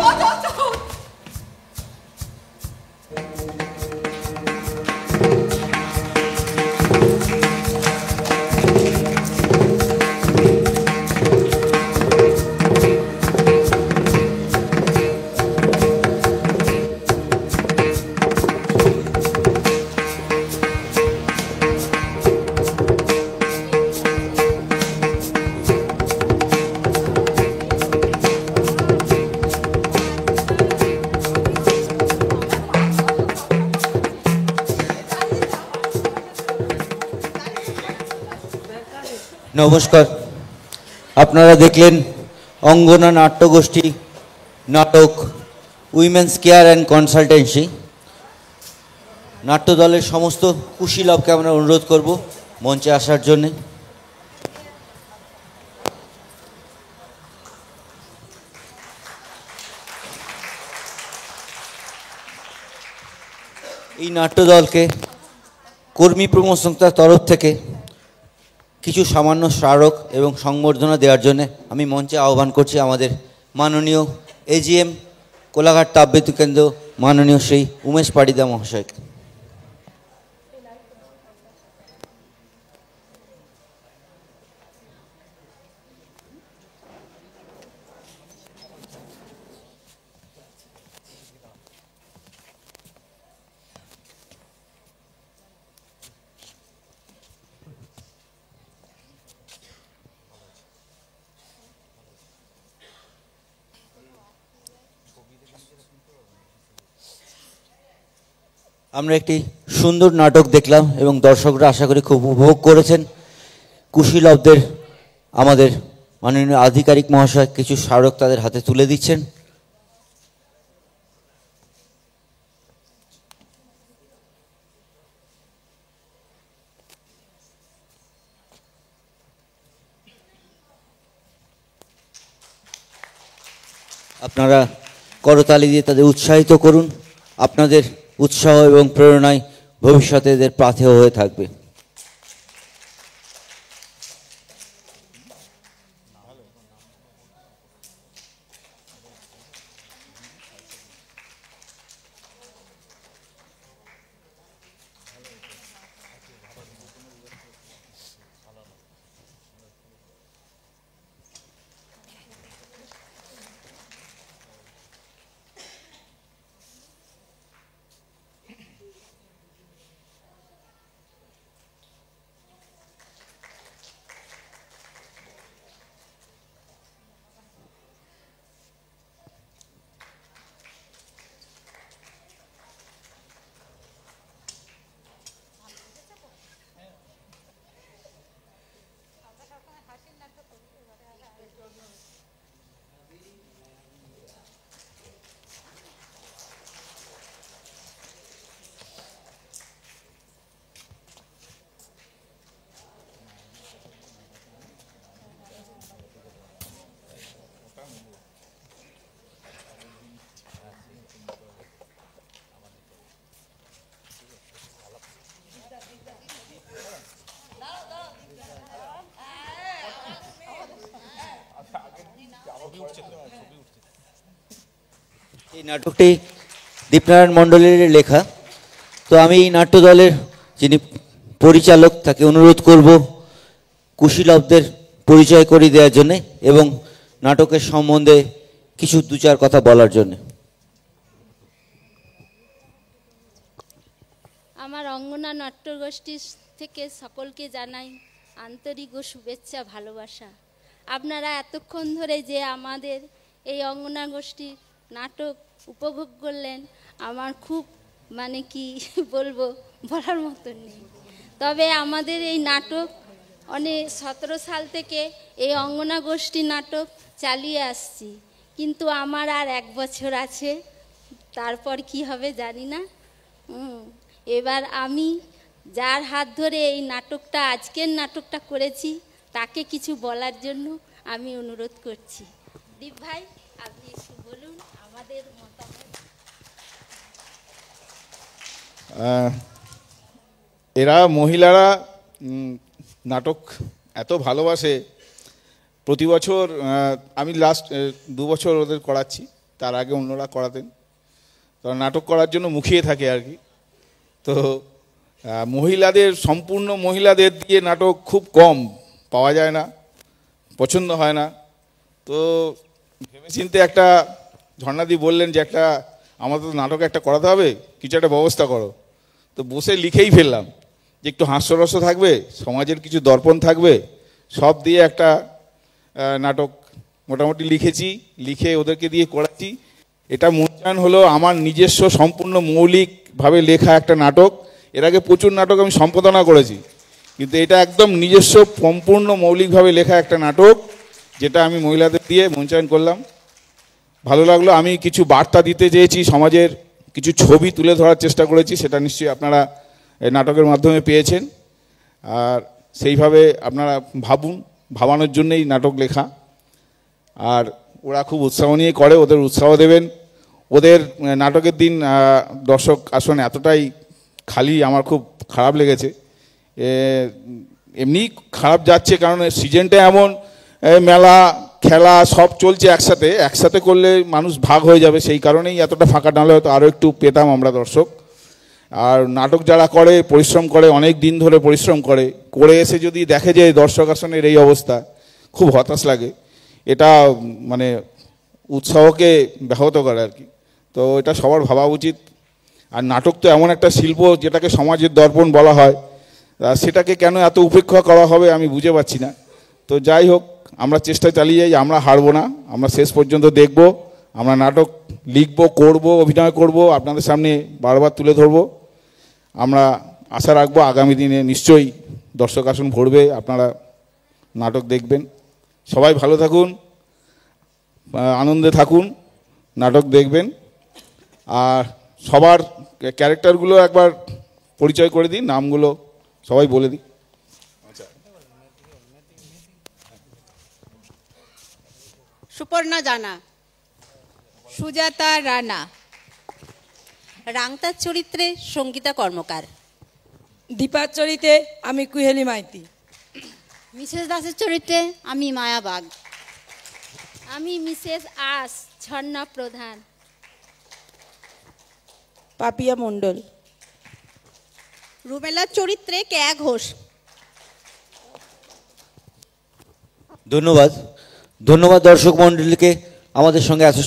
নমস্কার। আপনারা দেখলেন অঙ্গনা নাট্যগোষ্ঠী নাটক উইমেন্স কেয়ার অ্যান্ড কনসালটেন্সি। নাট্যদলের সমস্ত কুশীলবকে আমরা অনুরোধ করব মঞ্চে আসার জন্যে। এই নাট্যদলকে কর্মী প্রমোশনতার তরফ থেকে কিছু সামান্য স্মারক এবং সংবর্ধনা দেওয়ার জন্য আমি মঞ্চে আহ্বান করছি আমাদের মাননীয় এজিএম কোলাঘাট তাপবিদ্যুৎ কেন্দ্র মাননীয় শ্রী উমেশ পাড়িদা মহাশয়কে। আমরা একটি সুন্দর নাটক দেখলাম এবং দর্শকরা আশা করি খুব উপভোগ করেছেন। কুশীলবদের আমাদের মাননীয় আধিকারিক মহাশয় কিছু স্মারক তাদের হাতে তুলে দিচ্ছেন। আপনারা করতালি দিয়ে তাদের উৎসাহিত করুন। আপনাদের উৎসাহ এবং প্রেরণায় ভবিষ্যতে এদের পাথেয় হয়ে থাকবে। এই নাটকটি দীপনারায়ণ মণ্ডলের লেখা। তো আমি এই নাট্যদলের যিনি পরিচালক তাকে অনুরোধ করব কুশীলবদের পরিচয় করিয়ে দেওয়ার জন্যে এবং নাটকের সম্বন্ধে কিছু দু চার কথা বলার জন্যে। আমার অঙ্গনা নাট্যগোষ্ঠীর থেকে সকলকে জানাই আন্তরিক ও শুভেচ্ছা ভালোবাসা। আপনারা এতক্ষণ ধরে যে আমাদের এই অঙ্গনা গোষ্ঠীর নাটক উপভোগ করলেন, আমার খুব কি বলবো, বলার মতন নেই। তবে আমাদের এই নাটক অনেক 17 সাল থেকে এই অঙ্গনা গোষ্ঠী নাটক চালিয়ে আসছি, কিন্তু আমার আর 1 বছর আছে, তারপর কি হবে জানি না। এবার আমি যার হাত ধরে এই নাটকটা, আজকের নাটকটা করেছি, তাকে কিছু বলার জন্য আমি অনুরোধ করছি। দীপ ভাই, আপনি একটু বলুন আমাদের মতামত। এরা মহিলারা নাটক এত ভালোবাসে, প্রতি বছর আমি লাস্ট 2 বছর ওদের করাচ্ছি, তার আগে অন্যরা করাতেন। তো নাটক করার জন্য মুখিয়ে থাকে আর কি। তো মহিলাদের, সম্পূর্ণ মহিলাদের দিয়ে নাটক খুব কম পাওয়া যায় না, পছন্দ হয় না। তো ভেবেচিন্তে একটা ঝর্ণাদি বললেন যে একটা আমাদের তো নাটক একটা করাতে হবে, কিছু একটা ব্যবস্থা করো। তো বসে লিখেই ফেললাম যে একটু হাস্যরস থাকবে, সমাজের কিছু দর্পণ থাকবে, সব দিয়ে একটা নাটক মোটামুটি লিখেছি, লিখে ওদেরকে দিয়ে করাচ্ছি। এটা মূল্যায়ন হলো আমার নিজস্ব সম্পূর্ণ মৌলিকভাবে লেখা একটা নাটক। এর আগে প্রচুর নাটক আমি সম্পাদনা করেছি, কিন্তু এটা একদম নিজস্ব সম্পূর্ণ মৌলিকভাবে লেখা একটা নাটক, যেটা আমি মহিলাদের দিয়ে মঞ্চায়ন করলাম। ভালো লাগলো। আমি কিছু বার্তা দিতে চেয়েছি, সমাজের কিছু ছবি তুলে ধরার চেষ্টা করেছি, সেটা নিশ্চয়ই আপনারা এই নাটকের মাধ্যমে পেয়েছেন। আর সেইভাবে আপনারা ভাবানোর জন্যই নাটক লেখা। আর ওরা খুব উৎসাহ নিয়ে করে, ওদের উৎসাহ দেবেন। ওদের নাটকের দিন দর্শক আসন এতটাই খালি, আমার খুব খারাপ লেগেছে। এমনি খারাপ যাচ্ছে, কারণ সিজনটা এমন, মেলা খেলা সব চলছে একসাথে করলে মানুষ ভাগ হয়ে যাবে, সেই কারণেই এতটা ফাঁকা নাহলে হয়তো আরও একটু পেতাম আমরা দর্শক। আর নাটক যারা করে, পরিশ্রম করে, অনেক দিন ধরে পরিশ্রম করে এসে যদি দেখে যে দর্শক আসনের এই অবস্থা, খুব হতাশ লাগে। এটা মানে উৎসাহকে ব্যাহত করে আর কি। তো এটা সবার ভাবা উচিত। আর নাটক তো এমন একটা শিল্প যেটাকে সমাজের দর্পণ বলা হয়, সেটাকে কেন এত উপেক্ষা করা হবে আমি বুঝে পাচ্ছি না। তো যাই হোক, আমরা চেষ্টা চালিয়ে যাই, আমরা হারবো না, আমরা শেষ পর্যন্ত দেখব, আমরা নাটক লিখব, করব, অভিনয় করব, আপনাদের সামনে বারবার তুলে ধরব। আমরা আশা রাখবো আগামী দিনে নিশ্চয়ই দর্শক আসন ভরবে, আপনারা নাটক দেখবেন। সবাই ভালো থাকুন, আনন্দে থাকুন, নাটক দেখবেন। আর সবার ক্যারেক্টারগুলো একবার পরিচয় করে দিই, নামগুলো সবাই বলে দিই। সুপর্ণা জানা, সুজাতা রানা, রাংতার চরিত্রে সঙ্গীতা কর্মকার, দীপার চরিত্রে আমি কুহেলি মাইতি, মিসেস দাসের চরিত্রে আমি মায়া বাগ, আমি মিসেস আস ঝর্ণা প্রধান, পাপিয়া মণ্ডল, রুমেলার চরিত্রে কেয়া ঘোষ। ধন্যবাদ দর্শক মণ্ডলীকে আমাদের সঙ্গে এত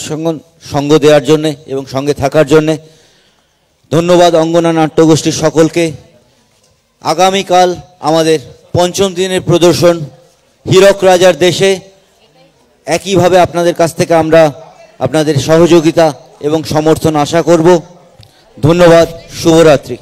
সঙ্গ দেওয়ার জন্যে এবং সঙ্গে থাকার জন্যে। ধন্যবাদ অঙ্গনা নাট্যগোষ্ঠীর সকলকে। আগামীকাল আমাদের ৫ম দিনের প্রদর্শন হীরক রাজার দেশে। একইভাবে আপনাদের কাছ থেকে আমরা আপনাদের সহযোগিতা এবং সমর্থন আশা করব। ধন্যবাদ, শুভরাত্রি।